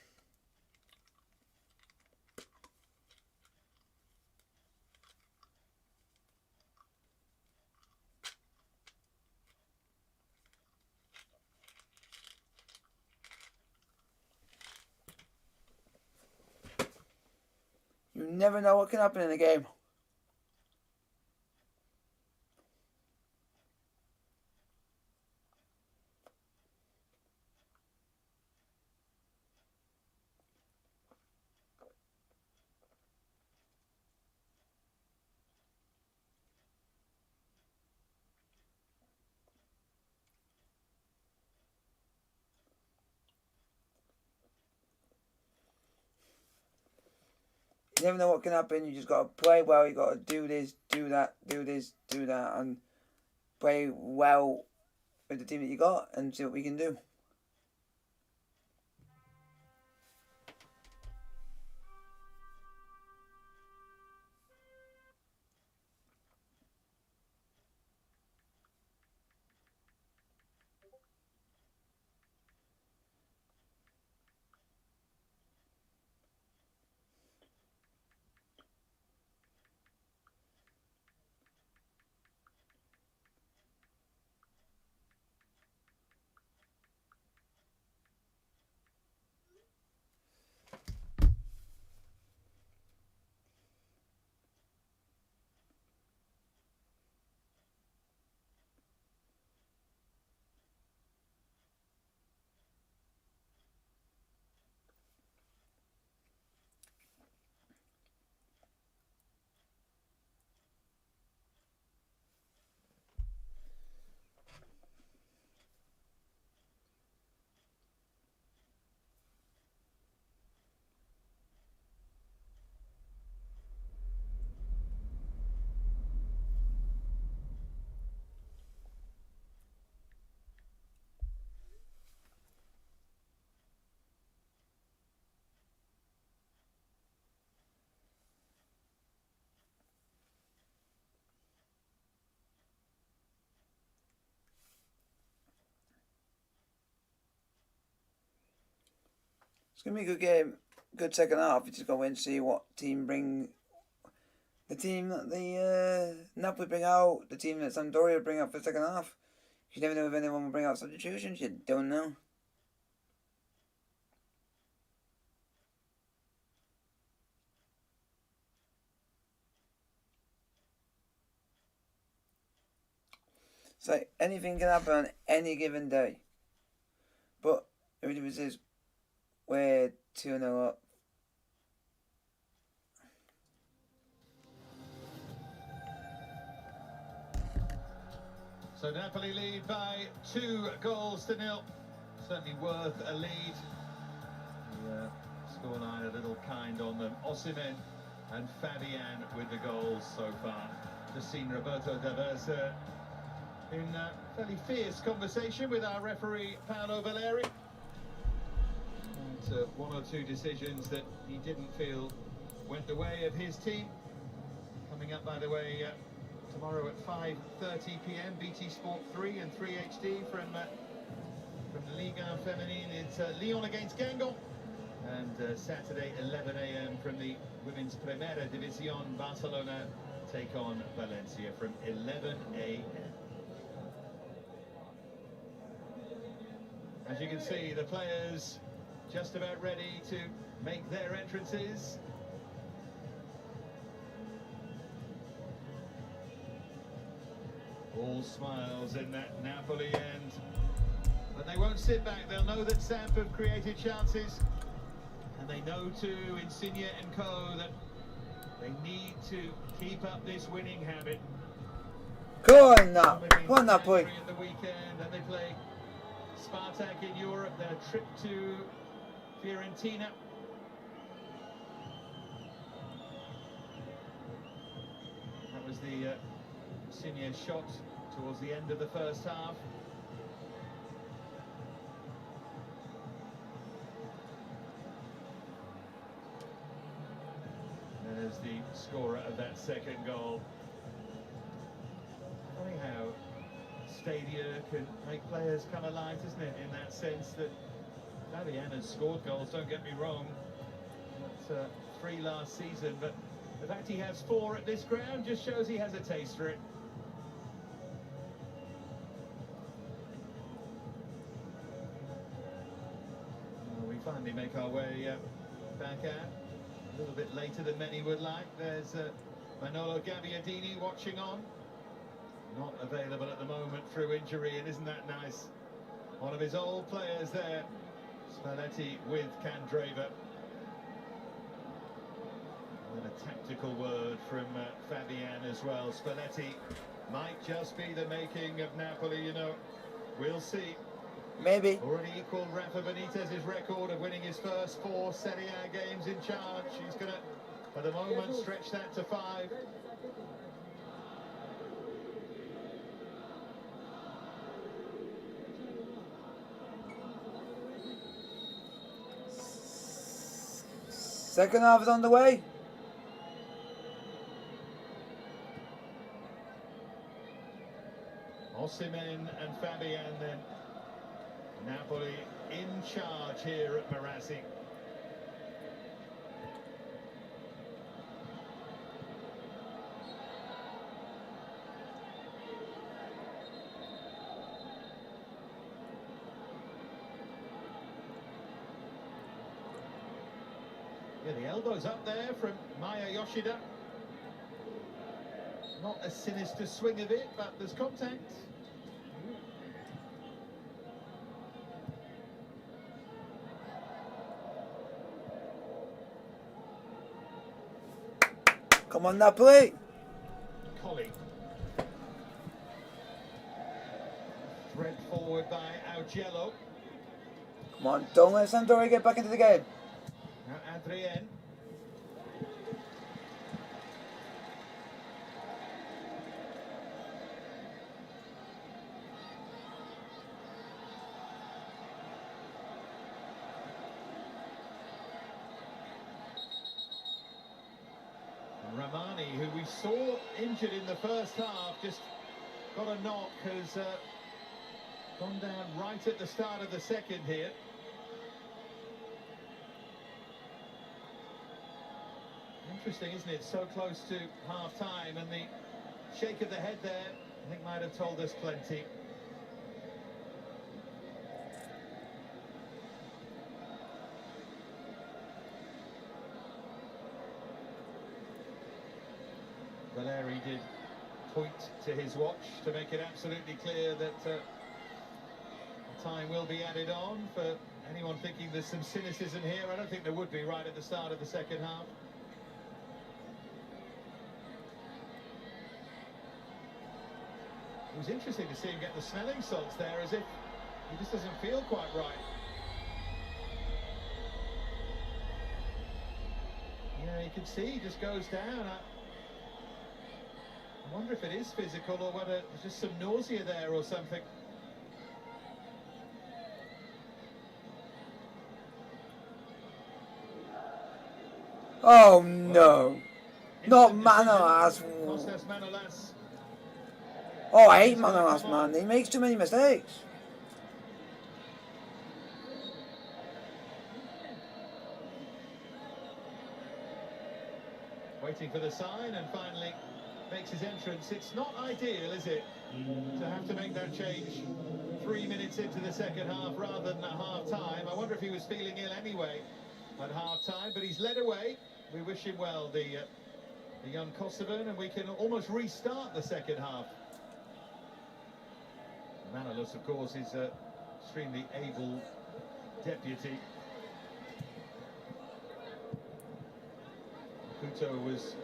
You never know what can happen in a game. You never know what can happen. You just got to play well. You got to do this, do that, do this, do that, and play well with the team that you got and see what we can do. It's going to be a good game, good second half. We just got to wait and see what team the team that the Napoli bring out, the team that Sampdoria bring out for the second half. You never know if anyone will bring out substitutions, you don't know. So anything can happen on any given day. But the difference is we're 2-0 up.
So Napoli lead by 2-0. Certainly worth a lead. The scoreline a little kind on them. Osimhen and Fabian with the goals so far. Just seen Roberto D'Aversa in fairly fierce conversation with our referee Paolo Valeri. And one or two decisions that he didn't feel went the way of his team. Coming up, by the way, tomorrow at 5:30 p.m. BT Sport 3 and 3 HD from Ligue 1 Feminine. It's Lyon against Guingamp. And Saturday 11 a.m. from the Women's Primera División, Barcelona take on Valencia from 11 a.m. As you can see, the players just about ready to make their entrances. All smiles in that Napoli end. But they won't sit back. They'll know that Samp have created chances. And they know too, Insigne and co, that they need to keep up this winning habit.
Go on now. Go on now, boy.
At the weekend, and they play Spartak in Europe, their trip to Fiorentina. That was the Insigne shot towards the end of the first half. There's the scorer of that second goal. Funny how Stadia can make players come alive, isn't it? In that sense that Fabian has scored goals, don't get me wrong. That's 3 last season, but the fact he has 4 at this ground just shows he has a taste for it. Well, we finally make our way back out. A little bit later than many would like. There's Manolo Gabbiadini watching on. Not available at the moment through injury, and isn't that nice? One of his old players there, Spalletti with Candreva. And a tactical word from Fabian as well. Spalletti might just be the making of Napoli, you know. We'll see.
Maybe.
Already equalled Rafa Benitez's record of winning his first 4 Serie A games in charge. He's going to, for the moment, stretch that to 5.
Second half is on the way.
Osimhen and Fabian then. Napoli in charge here at Marassi. Yeah, the elbow's up there from Maya Yoshida. Not a sinister swing of it, but there's contact.
Come on, Napoli.
Collie. Thread forward by Augello.
Come on, don't let Sampdoria get back into the game.
Now Adrien. Ramani, who we saw injured in the first half, just got a knock, has gone down right at the start of the second here. Interesting, isn't it? So close to half-time, and the shake of the head there, I think, might have told us plenty. Valeri did point to his watch to make it absolutely clear that time will be added on. For anyone thinking there's some cynicism here, I don't think there would be right at the start of the second half. It was interesting to see him get the smelling salts there, as if he just doesn't feel quite right. Yeah, you can see he just goes down. I wonder if it is physical or whether there's just some nausea there or something.
Oh no. Not Manolas.
Costas Manolas.
Oh, I hate Manolas, man. He makes too many mistakes.
Waiting for the sign, and finally makes his entrance. It's not ideal, is it, to have to make that change 3 minutes into the second half rather than at half-time. I wonder if he was feeling ill anyway at half-time, but he's led away. We wish him well, the young Kosovan, and we can almost restart the second half. Manolas, of course, is an extremely able deputy. Kuto was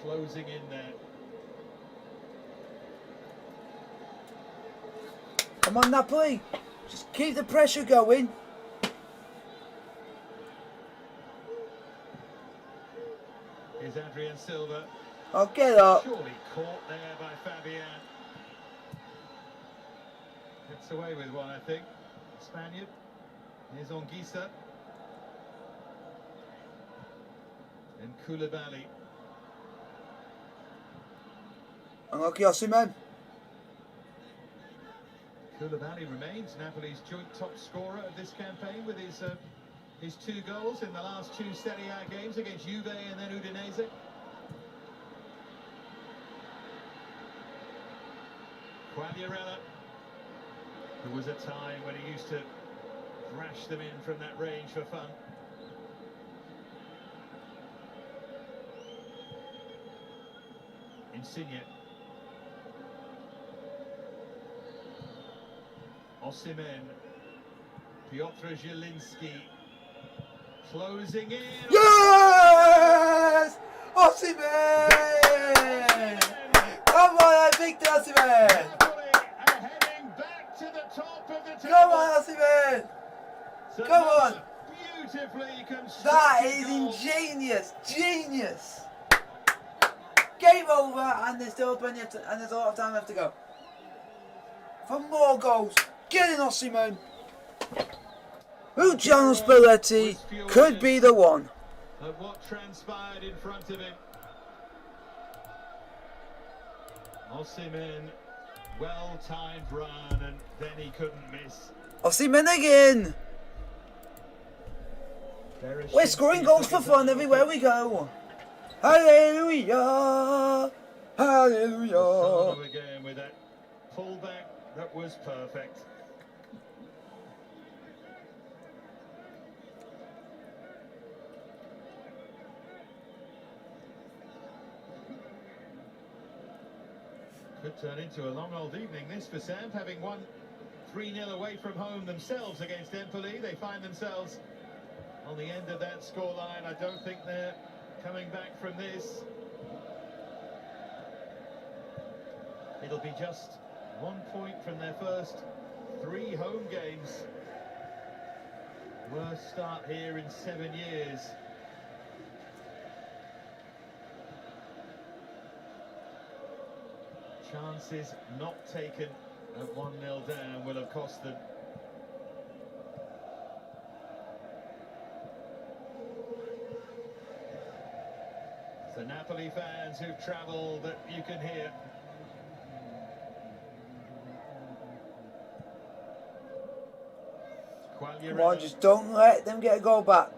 closing in there.
Come on, Napoli. Just keep the pressure going.
Here's Adrian Silva.
Oh, get up.
Surely caught there by Fabian. Gets away with one, I think. Spaniard. Here's Ongisa. And Koulibaly.
Unlucky Osimhen.
Koulibaly remains Napoli's joint top scorer of this campaign with his 2 goals in the last 2 Serie A games against Juve and then Udinese. Quagliarella. There was a time when he used to thrash them in from that range for fun. Insigne. Osimhen. Piotr Zielinski. Closing in.
Yes! Osimhen! Come on, Victor Osimhen!
Napoli are heading back to the top of the table.
Come on, Osimhen!
So
Come on!
Beautifully constructed
That is
goal.
ingenious! Genius! Game over, and there's still plenty of and there's a lot of time left to go. For more goals, get in, Osimhen! Luciano Spalletti could be the one.
Of what transpired in front of him. Osimhen, well-timed run, and then he couldn't miss.
Osimhen again! We're scoring goals for fun everywhere we go. Hallelujah! Hallelujah!
Sano again with that pullback that was perfect. Could turn into a long old evening this for Samp, having won 3-0 away from home themselves against Empoli. They find themselves on the end of that scoreline. I don't think they're coming back from this. It'll be just 1 point from their first 3 home games. Worst start here in 7 years. Chances not taken at 1-0 down will have cost them. The Napoli fans who've travelled that you can hear.
Come on, just don't let them get a goal back.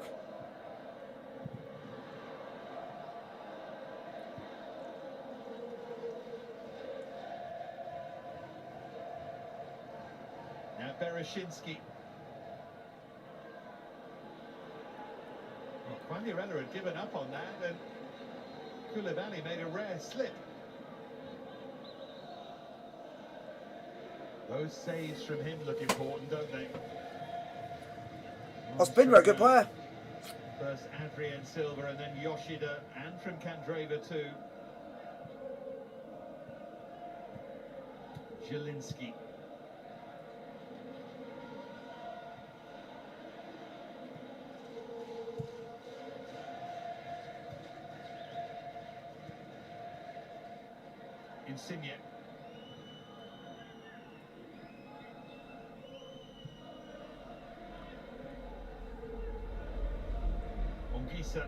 Bereshinski. Well, Quagliarella had given up on that, and Koulibaly made a rare slip. Those saves from him look important, don't they?
Ospina, a good player.
First Adrian Silva and then Yoshida, and from Kandreva too. Zielinski. Insigne. Ongisa.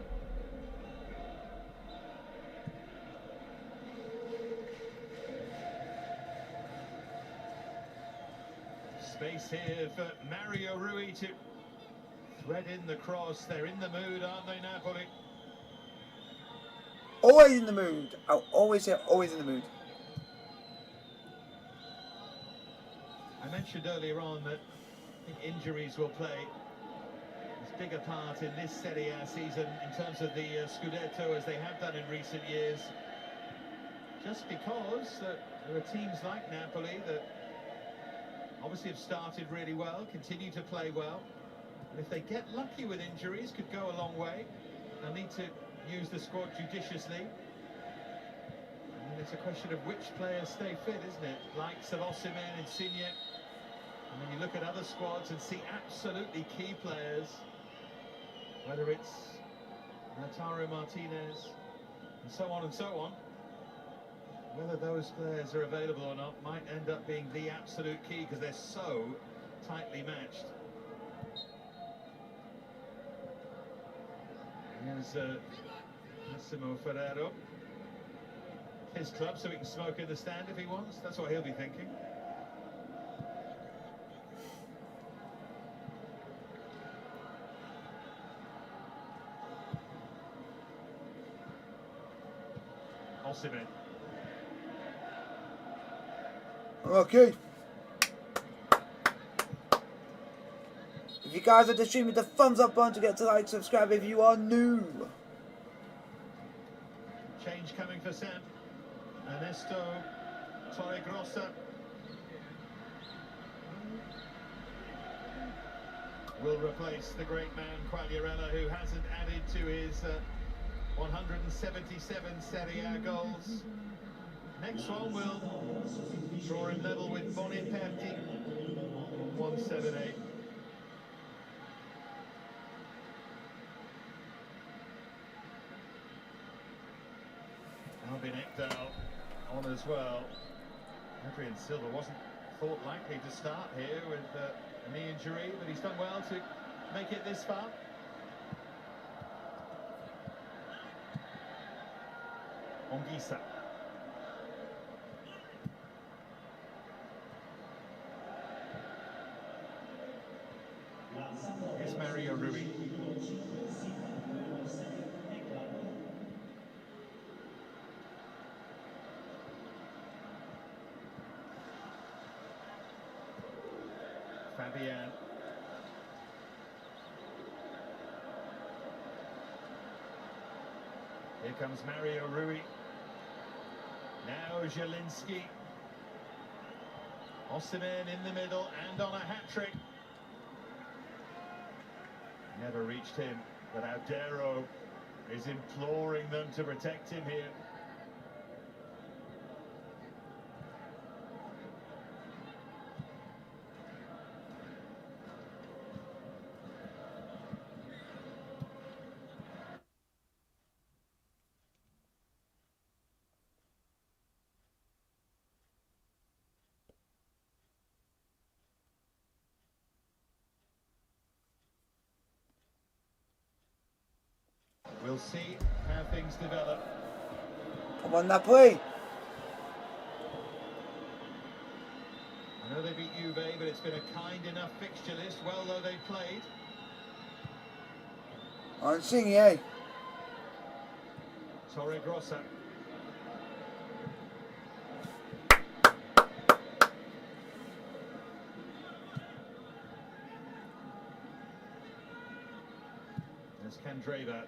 Space here for Mario Rui to thread in the cross. They're in the mood, aren't they, Napoli?
Always in the mood. I'll always say always in the mood.
I mentioned earlier on that I think injuries will play as big a part in this Serie A season in terms of the Scudetto as they have done in recent years. Just because there are teams like Napoli that obviously have started really well, continue to play well, and if they get lucky with injuries, could go a long way. They'll need to use the squad judiciously. And it's a question of which players stay fit, isn't it? Likes of Osimhen, Insigne. And then you look at other squads and see absolutely key players, whether it's Lautaro Martinez and so on and so on. Whether those players are available or not might end up being the absolute key because they're so tightly matched. Here's Massimo Ferrero. His club, so he can smoke in the stand if he wants. That's what he'll be thinking. Osimhen.
Okay. If you guys are just streaming, the thumbs up button to get to like, subscribe if you are new.
Change coming for Sam. Ernesto Torregrossa will replace the great man Quagliarella, who hasn't added to his 177 Serie A goals. Next one will draw him level with Boniperti, 178. Albin Ekdal on as well. Adrian Silva wasn't thought likely to start here with a knee injury, but he's done well to make it this far. Ongisa. Here's Mario Rui. Fabian. Here comes Mario Rui. Now Zielinski. Osimhen in the middle and on a hat-trick. Never reached him, but Audero is imploring them to protect him here. We'll see how things develop.
Come on, Napoli.
I know they beat Juve, but it's been a kind enough fixture list, well though they played.
Insigne.
Torregrossa. Scandreva.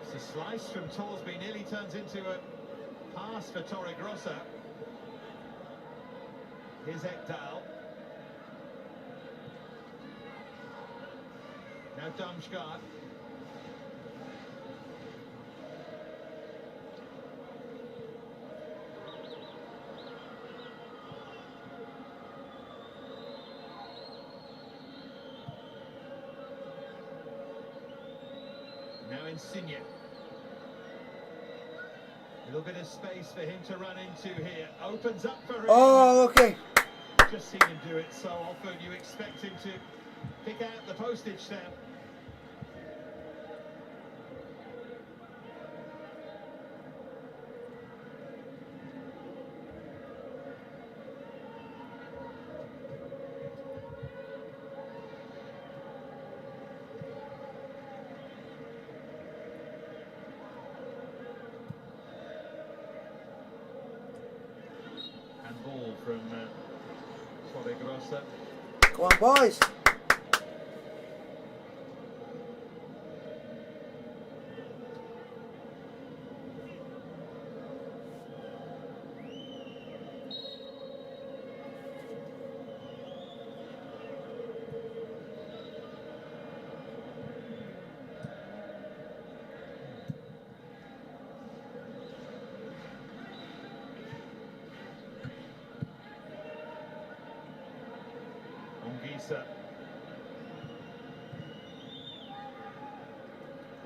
It's a slice from Torsby, nearly turns into a pass for Torregrossa. Here's Ekdal. Now Damsgaard. Now Insigne. A little bit of space for him to run into here. Opens up for him.
Oh, okay.
Just seen him do it so often. You expect him to pick out the postage stamp. Ball from Torregrossa.
Come on, boys.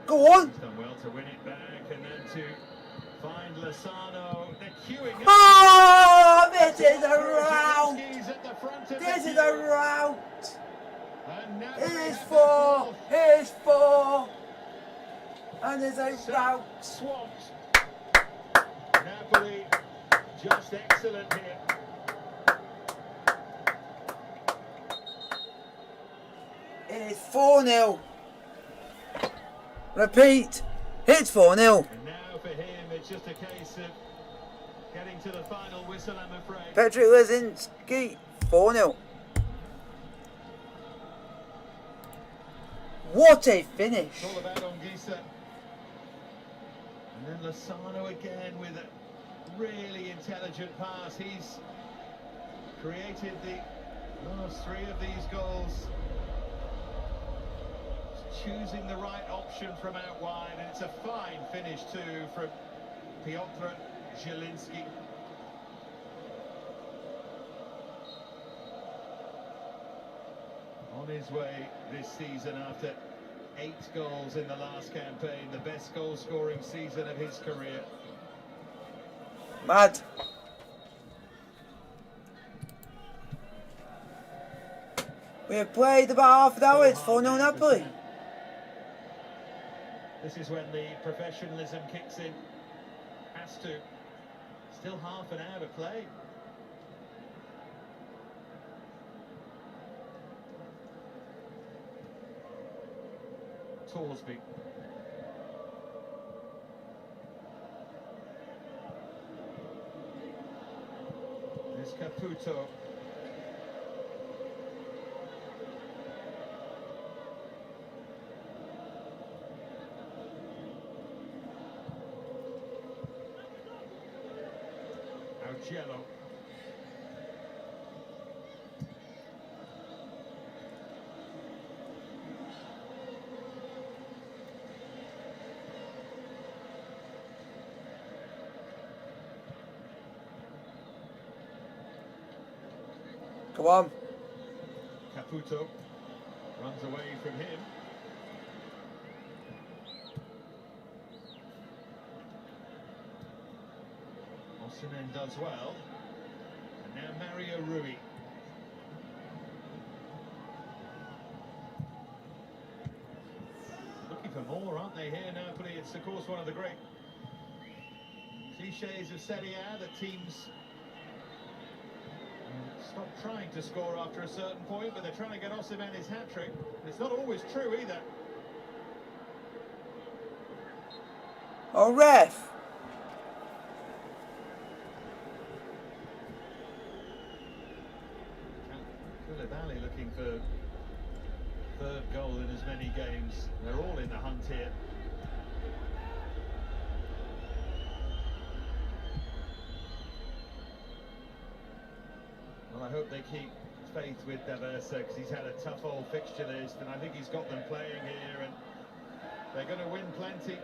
Go on.
He's done well to win it back and then to find Lozano. They're queuing up.
Oh, this is a rout.
At the front of
This
the
is
queue.
a rout.
And now
Here's
they have
four.
the
Here's four. And there's a
ball.
rout.
Swamped. Napoli just excellent here.
It's 4-0. Repeat. It's 4-0.
And now for him, it's just a case of getting to the final whistle, I'm afraid.
Petr Lezinski, 4-0. What a finish.
It's all about Ongisa. And then Lozano again with a really intelligent pass. He's created the last three of these goals. Choosing the right option from out wide, and it's a fine finish too from Piotr Zielinski. On his way this season after 8 goals in the last campaign, the best goal-scoring season of his career.
Mad. We have played about half an hour. It's 4-0 Napoli.
This is when the professionalism kicks in. Has to. Still half an hour to play. Torsby. There's Caputo. Yellow.
Come on.
Caputo runs away from him. Osimhen does well. And now Mario Rui. Looking for more, aren't they, here, Napoli? It's, of course, one of the great cliches of Serie A that teams stop trying to score after a certain point, but they're trying to get Osimhen his hat-trick. It's not always true, either.
Oh, ref.
Koulibaly looking for Third goal in as many games. They're all in the hunt here. Well, I hope they keep faith with D'Aversa, because he's had a tough old fixture list, and I think he's got them playing here, and they're going to win plenty.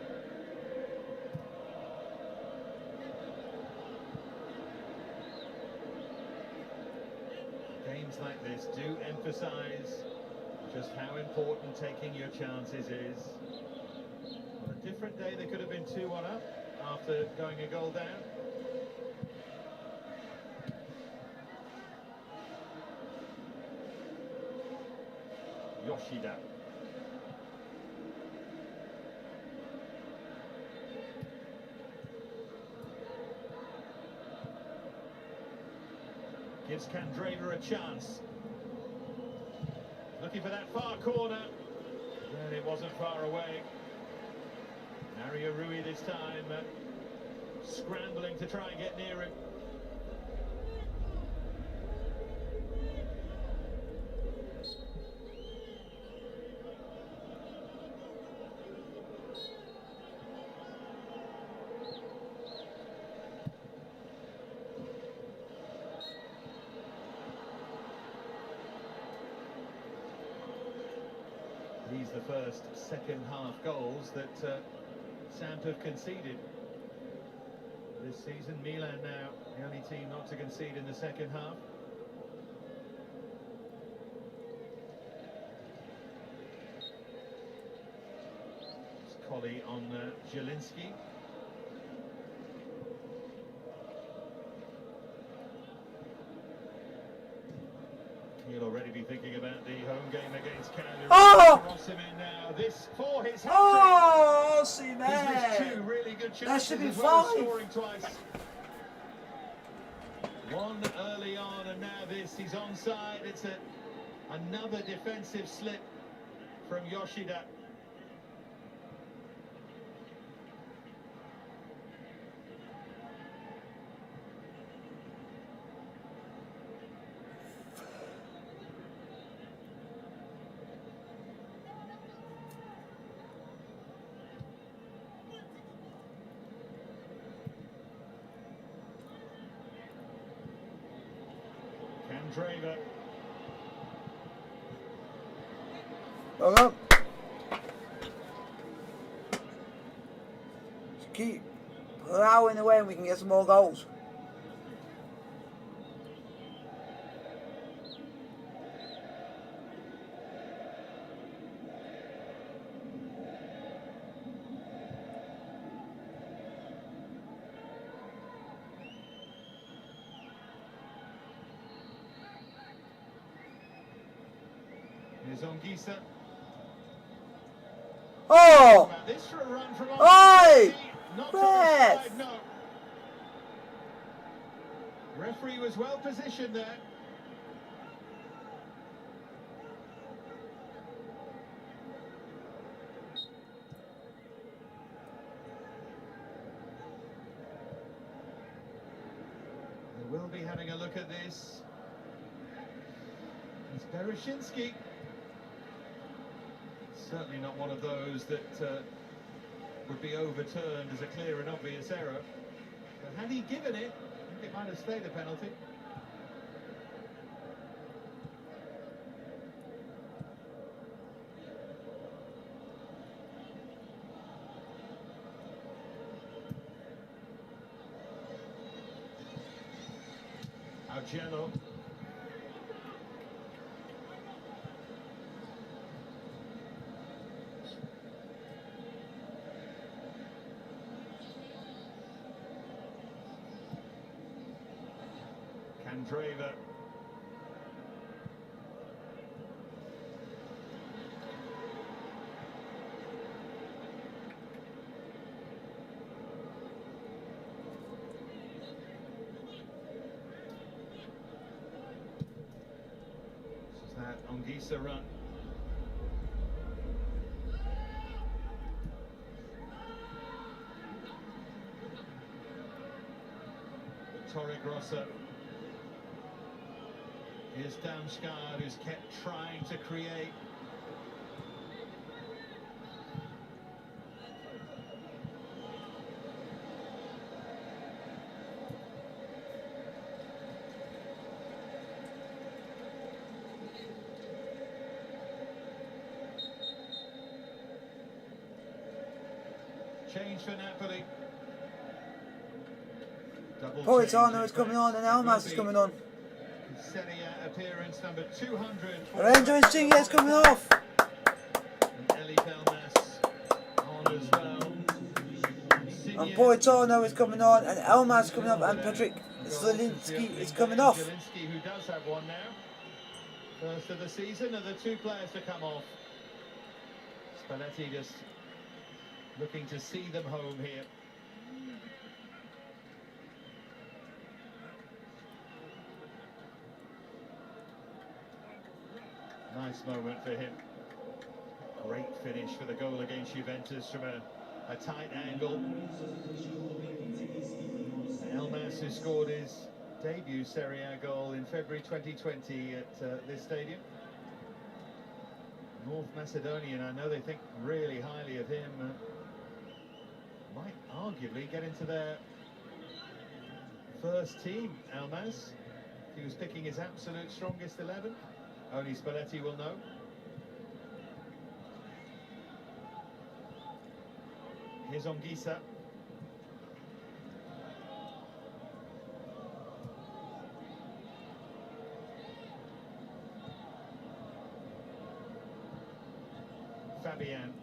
Games like this do emphasise just how important taking your chances is. On a different day, they could have been 2-1 up after going a goal down. Yoshida. Gives Candreva a chance. Looking for that far corner. And it wasn't far away. Mario Rui this time, scrambling to try and get near him. He's the first second-half goals that Samp have conceded this season. Milan now the only team not to concede in the second half. It's Colli on Zielinski. He'll already be thinking about the home game against Canada.
Oh!
Cross him in now. This for his hat-trick.
Oh, see,
He's missed two
man.
really good chances
That should be
as well as
five.
scoring twice. One early on, and now this. He's onside. It's another defensive slip from Yoshida. Candreva.
Hold on. Just keep plowing away and we can get some more goals.
Here's Ongisa.
Oh!
This for a run from
Oi!
Not
Ref!
offside, no. Referee was well positioned there. They will be having a look at this. It's Bereshinski. Certainly not one of those that would be overturned as a clear and obvious error. But had he given it, I think it might have stayed a penalty. Augello. Candreva. This is that Ongisa run. Torregrossa. Here's Damsgaard, who's kept trying to create. Change for Napoli. Double
Politano
change,
is
in
coming on
fact.
and
It will
Elmas is
be
coming on.
Serie appearance number 200.
Lorenzo Insigne is coming off.
And Eli Pelmas on as well.
And Politano is coming on and Elmas is coming up and Patrick Zielinski is coming off.
Zielinski, who does have one now. First of the season, are the two players to come off. Spalletti just looking to see them home here. Nice moment for him. Great finish for the goal against Juventus from a tight angle. Elmas, who scored his debut Serie A goal in February 2020 at this stadium. North Macedonian, I know they think really highly of him. Might arguably get into their first team, Elmas. He was picking his absolute strongest 11. Only Spalletti will know. Here's Ongisa. Fabian.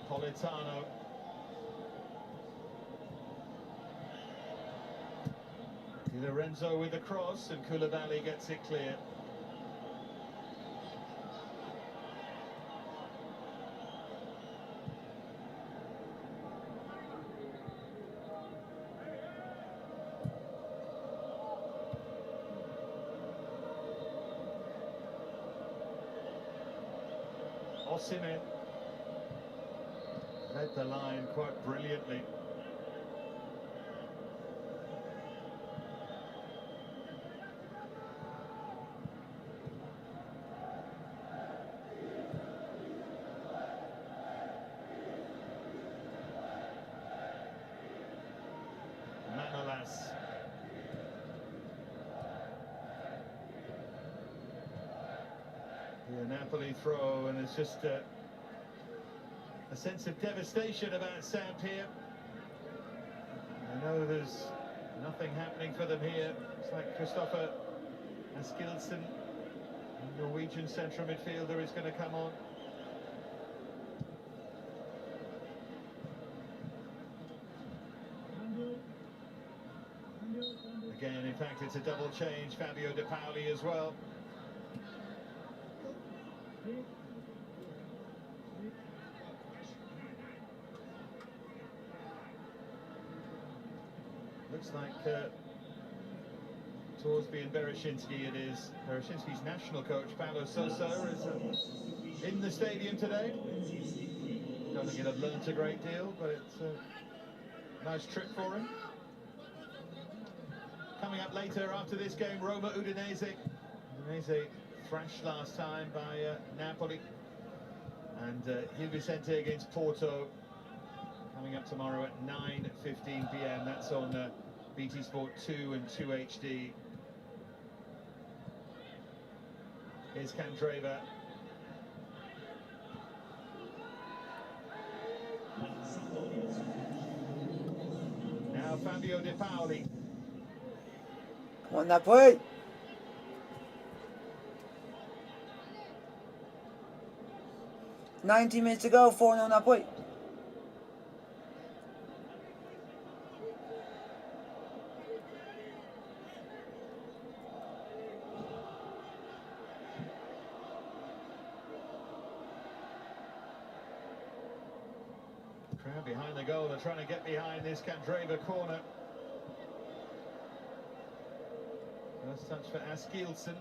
Politano. Di Lorenzo with the cross and Koulibaly gets it clear. Osimhen led the line quite brilliantly. Manolas. The Napoli throw, and it's just a sense of devastation about Samp here. I know there's nothing happening for them here. It's like Christopher Askildsen, the Norwegian central midfielder, is going to come on. Again, in fact, it's a double change. Fabio De Paoli as well. Looks like Torsby and Bereshinski it is. Bereshinski's national coach, Paulo Sousa, is in the stadium today. Don't think he'll have learnt a great deal, but it's a nice trip for him. Coming up later after this game, Roma Udinese. Udinese thrashed last time by Napoli. And Gil Vicente against Porto. Coming up tomorrow at 9:15 p.m. That's on BT Sport 2 and 2 HD. Here's Candreva. Now Fabio De Paoli.
Come on, Napoli. "90 minutes to go, 4-0 Napoli."
Crowd behind the goal, they're trying to get behind this Candreva corner. First touch for Askildsen.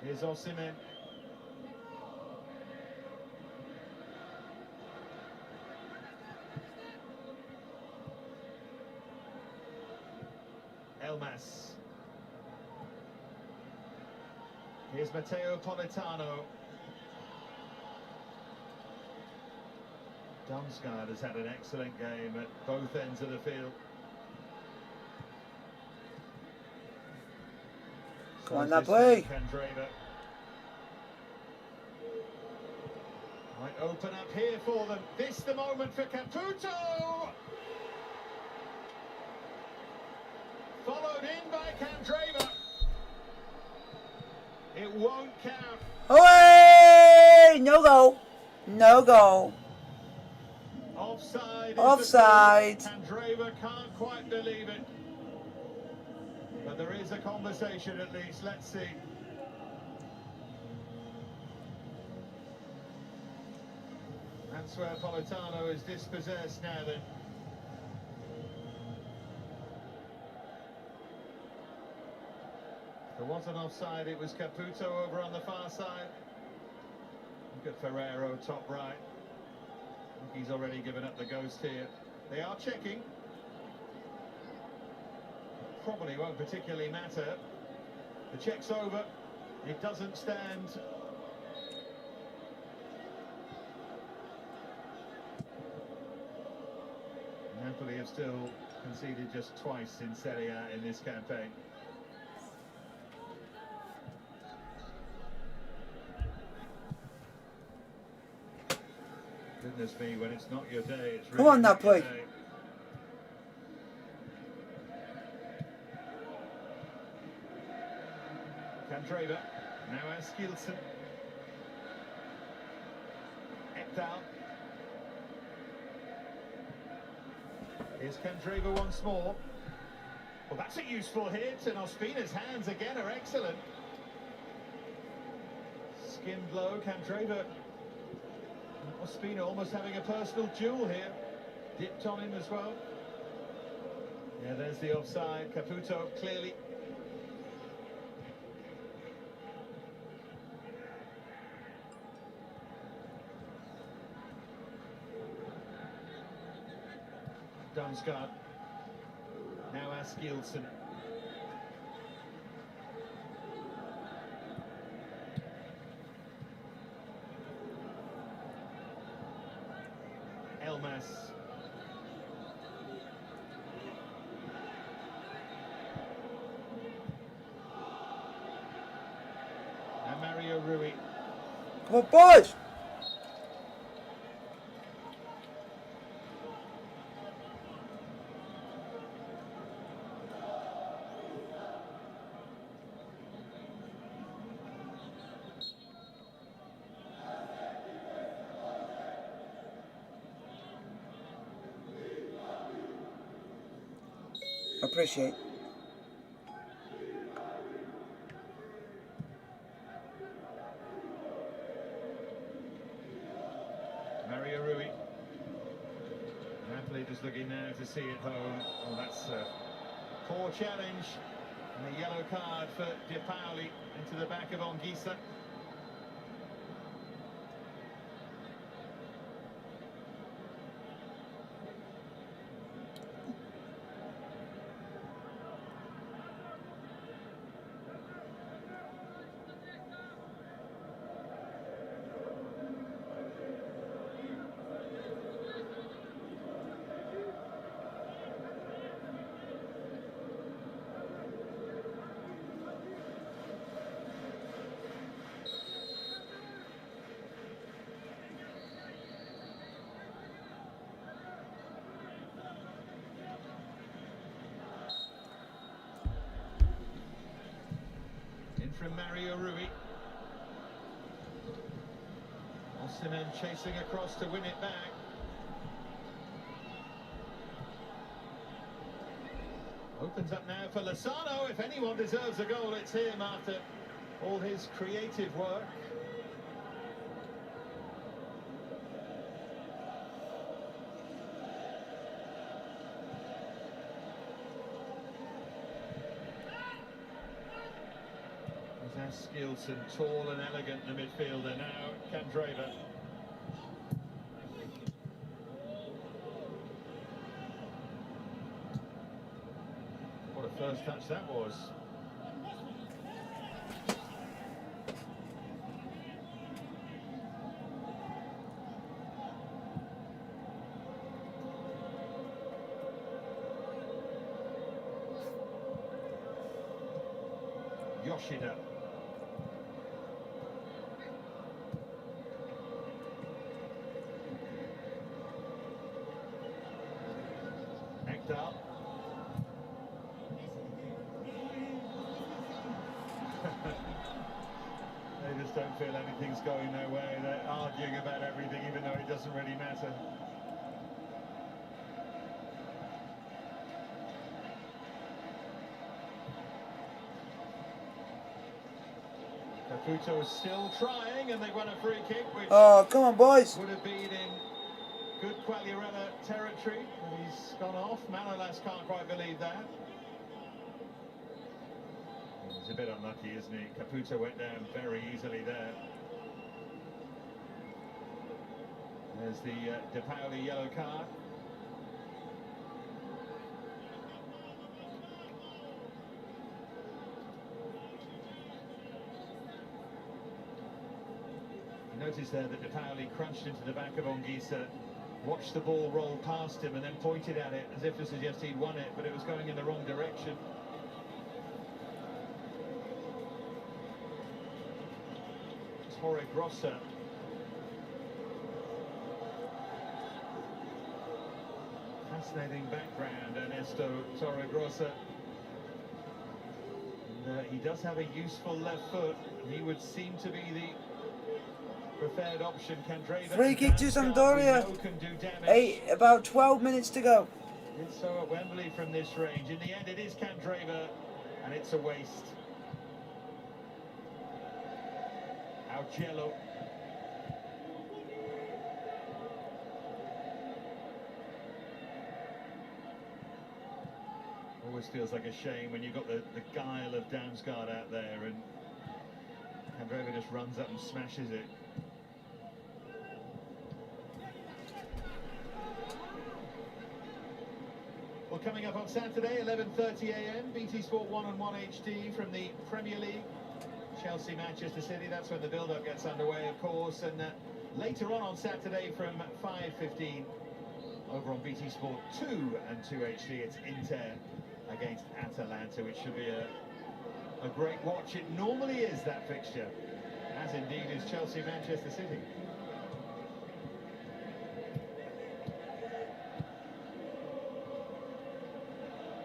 Here's Osimhen. Elmas. Here's Matteo Politano. Damsgaard has had an excellent game at both ends of the field.
Come on, Napoli.
Might open up here for them. This the moment for Caputo. Followed in by Candreva. It won't count.
Away! No goal. No goal.
Offside.
Offside.
Candreva can't quite believe it. But there is a conversation at least. Let's see. That's where Politano is dispossessed now then. There was an offside, it was Caputo over on the far side. Look at Ferrero, top right. I think he's already given up the ghost here. They are checking. Probably won't particularly matter. The check's over. It doesn't stand. Napoli have still conceded just twice in Serie A in this campaign. Goodness me, when it's not your day, it's really
Come on,
not your
Napoli.
day. Candreva, now Askilson. Ekdal. Here's Candreva once more. Well, that's a useful hit, and Ospina's hands again are excellent. Skimmed low, Candreva. Ospina almost having a personal duel here. Dipped on him as well. Yeah, there's the offside. Caputo clearly. Damsgaard. Now Askilson. Elmas. And Mario Rui.
Come on, boys. Appreciate.
Mario Rui. Napoli just looking now to see it home. Oh, that's a poor challenge. And the yellow card for De Pauli into the back of Anguissa. From Mario Rui. Osimhen chasing across to win it back. Opens up now for Lozano. If anyone deserves a goal, it's him after all his creative work. Askilson, tall and elegant, the midfielder. Now Candreva. What a first touch that was. Yoshida. Ekdal. They just don't feel anything's going their way. They're arguing about everything, even though it doesn't really matter. Caputo is still trying, and they won a free kick, which
Oh, come on, boys.
would have been in good Quagliarella territory, but he's gone off. Manolas can't quite believe that. He's a bit unlucky, isn't he? Caputo went down very easily there. There's the De Paoli yellow card. Notice there that De Paoli crunched into the back of Anguissa, watched the ball roll past him and then pointed at it as if to suggest he'd won it, but it was going in the wrong direction. Torregrossa. Fascinating background, Ernesto Torregrossa. And, he does have a useful left foot. He would seem to be the preferred option. Candreva.
Free kick to Sampdoria. About 12 minutes to go.
It's so at Wembley from this range. In the end, it is Candreva, and it's a waste. Augello. Always feels like a shame when you've got the guile of Damsgaard out there, and Candreva just runs up and smashes it. Well, coming up on Saturday, 11:30 AM, BT Sport 1 and 1 HD from the Premier League. Chelsea, Manchester City, that's when the build-up gets underway, of course. And later on Saturday from 5:15, over on BT Sport 2 and 2 HD, it's Inter against Atalanta, which should be a great watch. It normally is, that fixture, as indeed is Chelsea, Manchester City.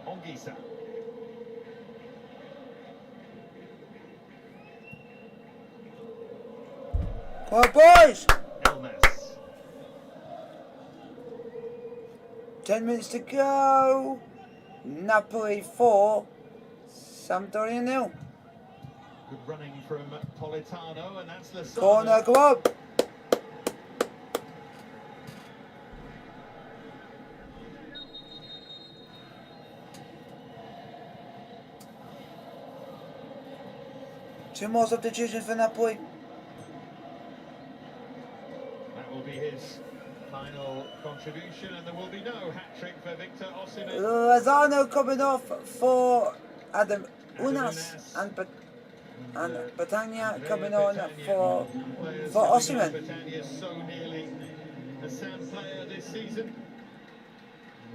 Anguissa.
Come on, boys.
Elmas.
10 minutes to go. Napoli 4, Sampdoria 0.
Good running from Politano, and that's Lozano.
Corner, go on. Two more substitutions for Napoli.
That will be his final contribution, and there will be no hat-trick for Victor Osimhen.
Lozano coming off for Adam Unas, and Petagna coming on for Osimhen.
Petagna so nearly a Sam player this season.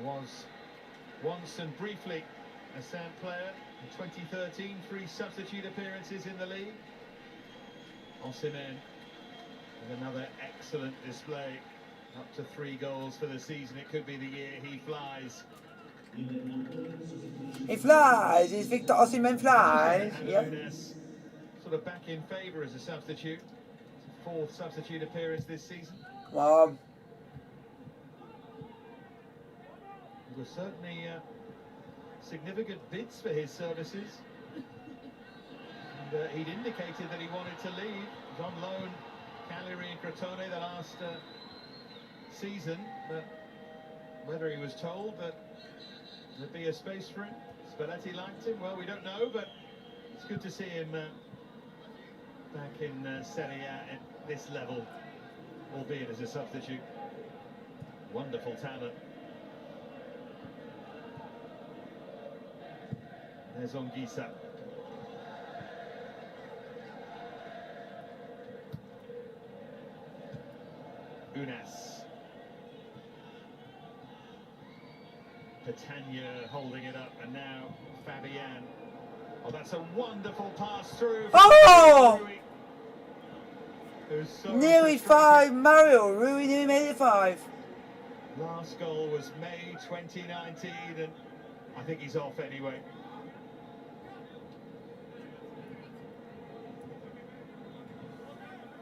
Was once and briefly a Sam player. In 2013, 3 substitute appearances in the league. Osimhen with another excellent display. Up to 3 goals for the season. It could be the year he flies.
He flies. Is Victor Osimhen flies? Yeah.
Sort of back in favour as a substitute. It's a 4th substitute appearance this season.
Come on.
There were certainly significant bids for his services. And he'd indicated that he wanted to leave. He was on loan, Cagliari and Crotone, the last season, but whether he was told that there'd be a space for him, Spalletti liked him, well, we don't know, but it's good to see him back in Serie A at this level, albeit as a substitute. Wonderful talent. There's Anguissa. Unas. Petagna holding it up, and now Fabian Oh, that's a wonderful pass through.
Oh!
Who's so
Nearly
frustrated.
5, Mario. Rui nearly made it 5.
Last goal was May 2019, and I think he's off anyway.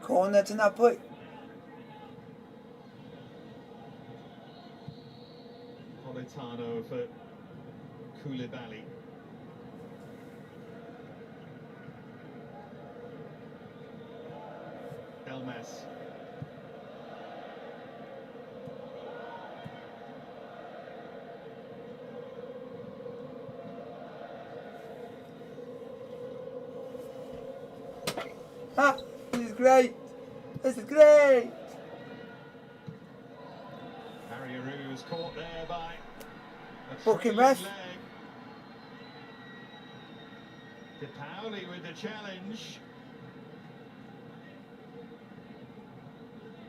Corner to Napoli.
Politano for Koulibaly. Elmas.
Ah, this is great. This is great.
Mariaru was caught there by a
Fucking
trailing
ref.
leg. De Pauli with the challenge.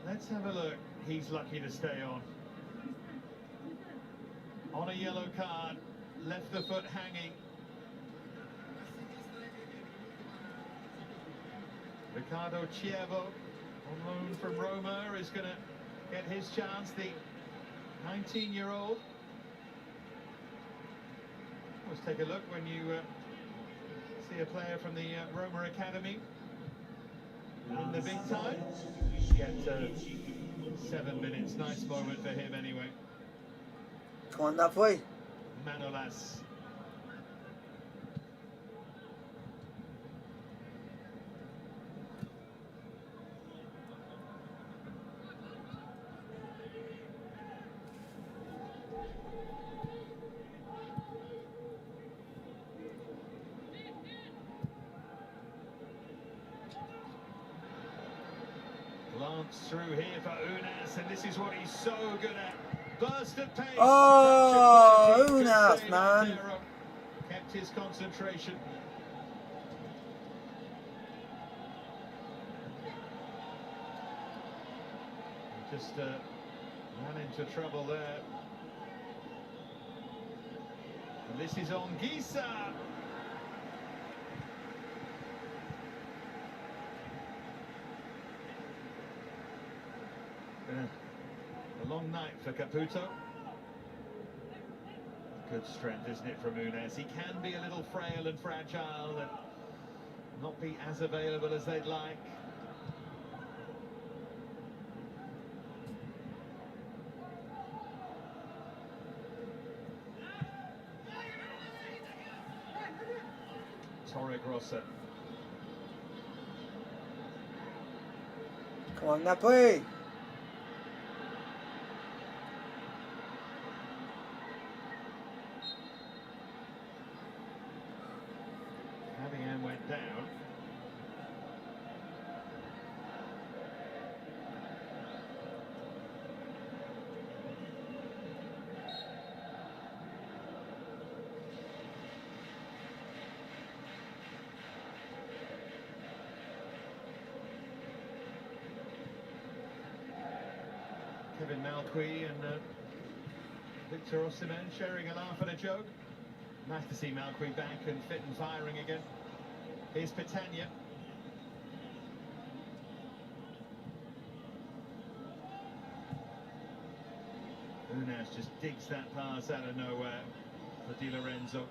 Let's have a look. He's lucky to stay on. On a yellow card, left the foot hanging. Ricardo Chievo, on loan from Roma, is going to get his chance, the 19-year-old. Let's take a look when you see a player from the Roma Academy in the big time. Get 7 minutes, nice moment for him anyway.
Come on, Napoli.
Manolas. Glance through here for Unas, and this is what he's so good at. Burst of pace.
Oh,
Touch of quality.
Unas,
Good save
man.
there. Kept his concentration. He just ran into trouble there. And this is on Gisa. A long night for Caputo. Good strength, isn't it, from Unas? He can be a little frail and fragile and not be as available as they'd like. Torre Grossa.
Come on, Napoli.
Fabian went down. Kevin Malqui and Victor Osimhen sharing a laugh and a joke. Nice to see Malqui back and fit and firing again. Here's Pitania. Unas just digs that pass out of nowhere for Di Lorenzo.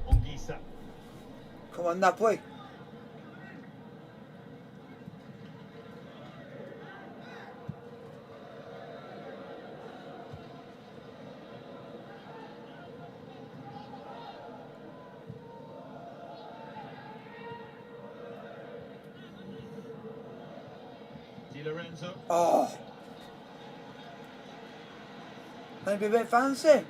Ongisa.
Come on, Napoli.
Di Lorenzo.
Oh. Maybe a bit fancy.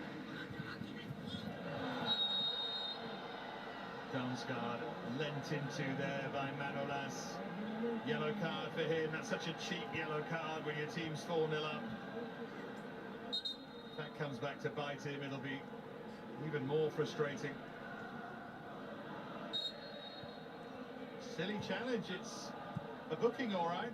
Damsgaard lent into there by Manolas. Yellow card for him. That's such a cheap yellow card when your team's 4-0 up. If that comes back to bite him, it'll be even more frustrating. Silly challenge. It's a booking, all right.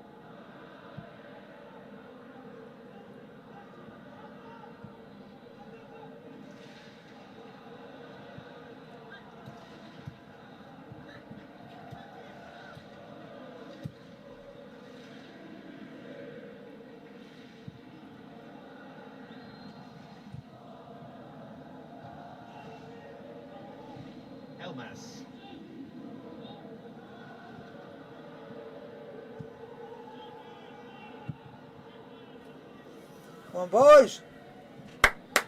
Felmas.
Come on, boys.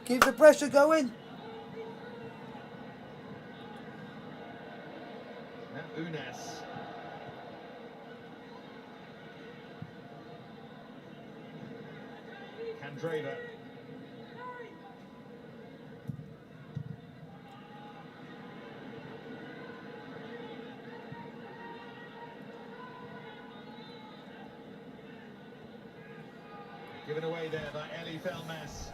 Keep the pressure going.
Now Unas. Candreva. Given away there by Eli Felmas.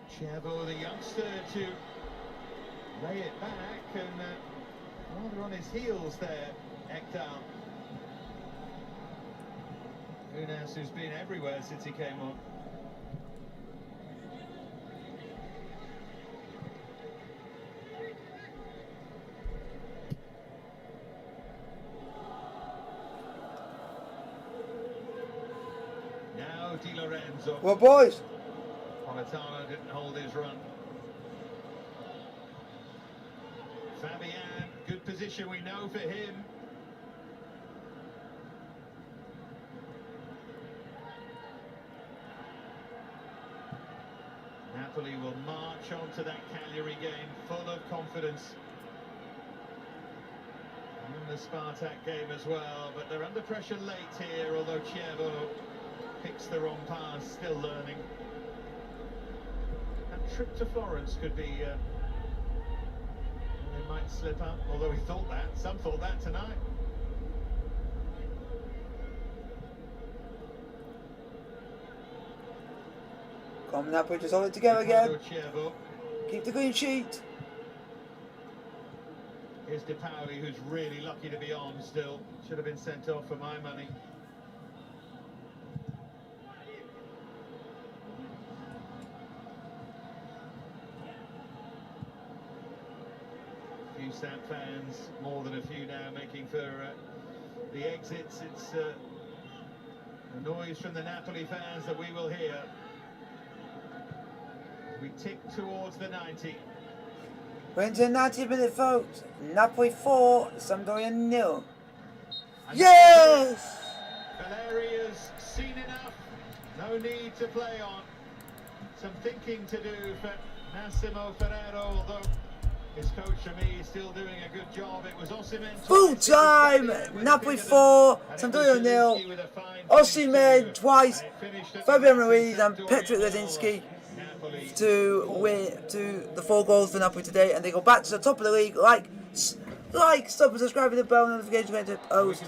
Chievo, the youngster, to lay it back and rather on his heels there, Ekdal. Unas, who's been everywhere since he came on. Now Di Lorenzo.
Well, boys.
Politano didn't hold his run. Fabian, good position we know for him. Napoli will march on to that Cagliari game full of confidence. And the Spartak game as well, but they're under pressure late here, although Chievo picks the wrong pass, still learning. That trip to Florence could be, they might slip up, although we thought that, some thought that tonight.
Come on, Napoli, just hold it together again.
Chievo.
Keep the clean sheet.
Here's De Paoli, who's really lucky to be on still. Should have been sent off for my money. A few Samp fans, more than a few now, making for the exits. It's a noise from the Napoli fans that we will hear. We tick towards the 90.
We're into the 90th-minute, folks. Napoli 4, Sampdoria 0. Yes!
Valeria's seen enough. No need to play on. Some thinking to do for Massimo Ferrero, although his coach for me is still doing a good job. It was Osimhen.
Full time! Napoli 4, Sampdoria 0. Osimhen twice. Fabian Ruiz and Petr Ledinski to win the 4 goals for Napoli today, and they go back to the top of the league. Like, stop and subscribe to the bell notification to post.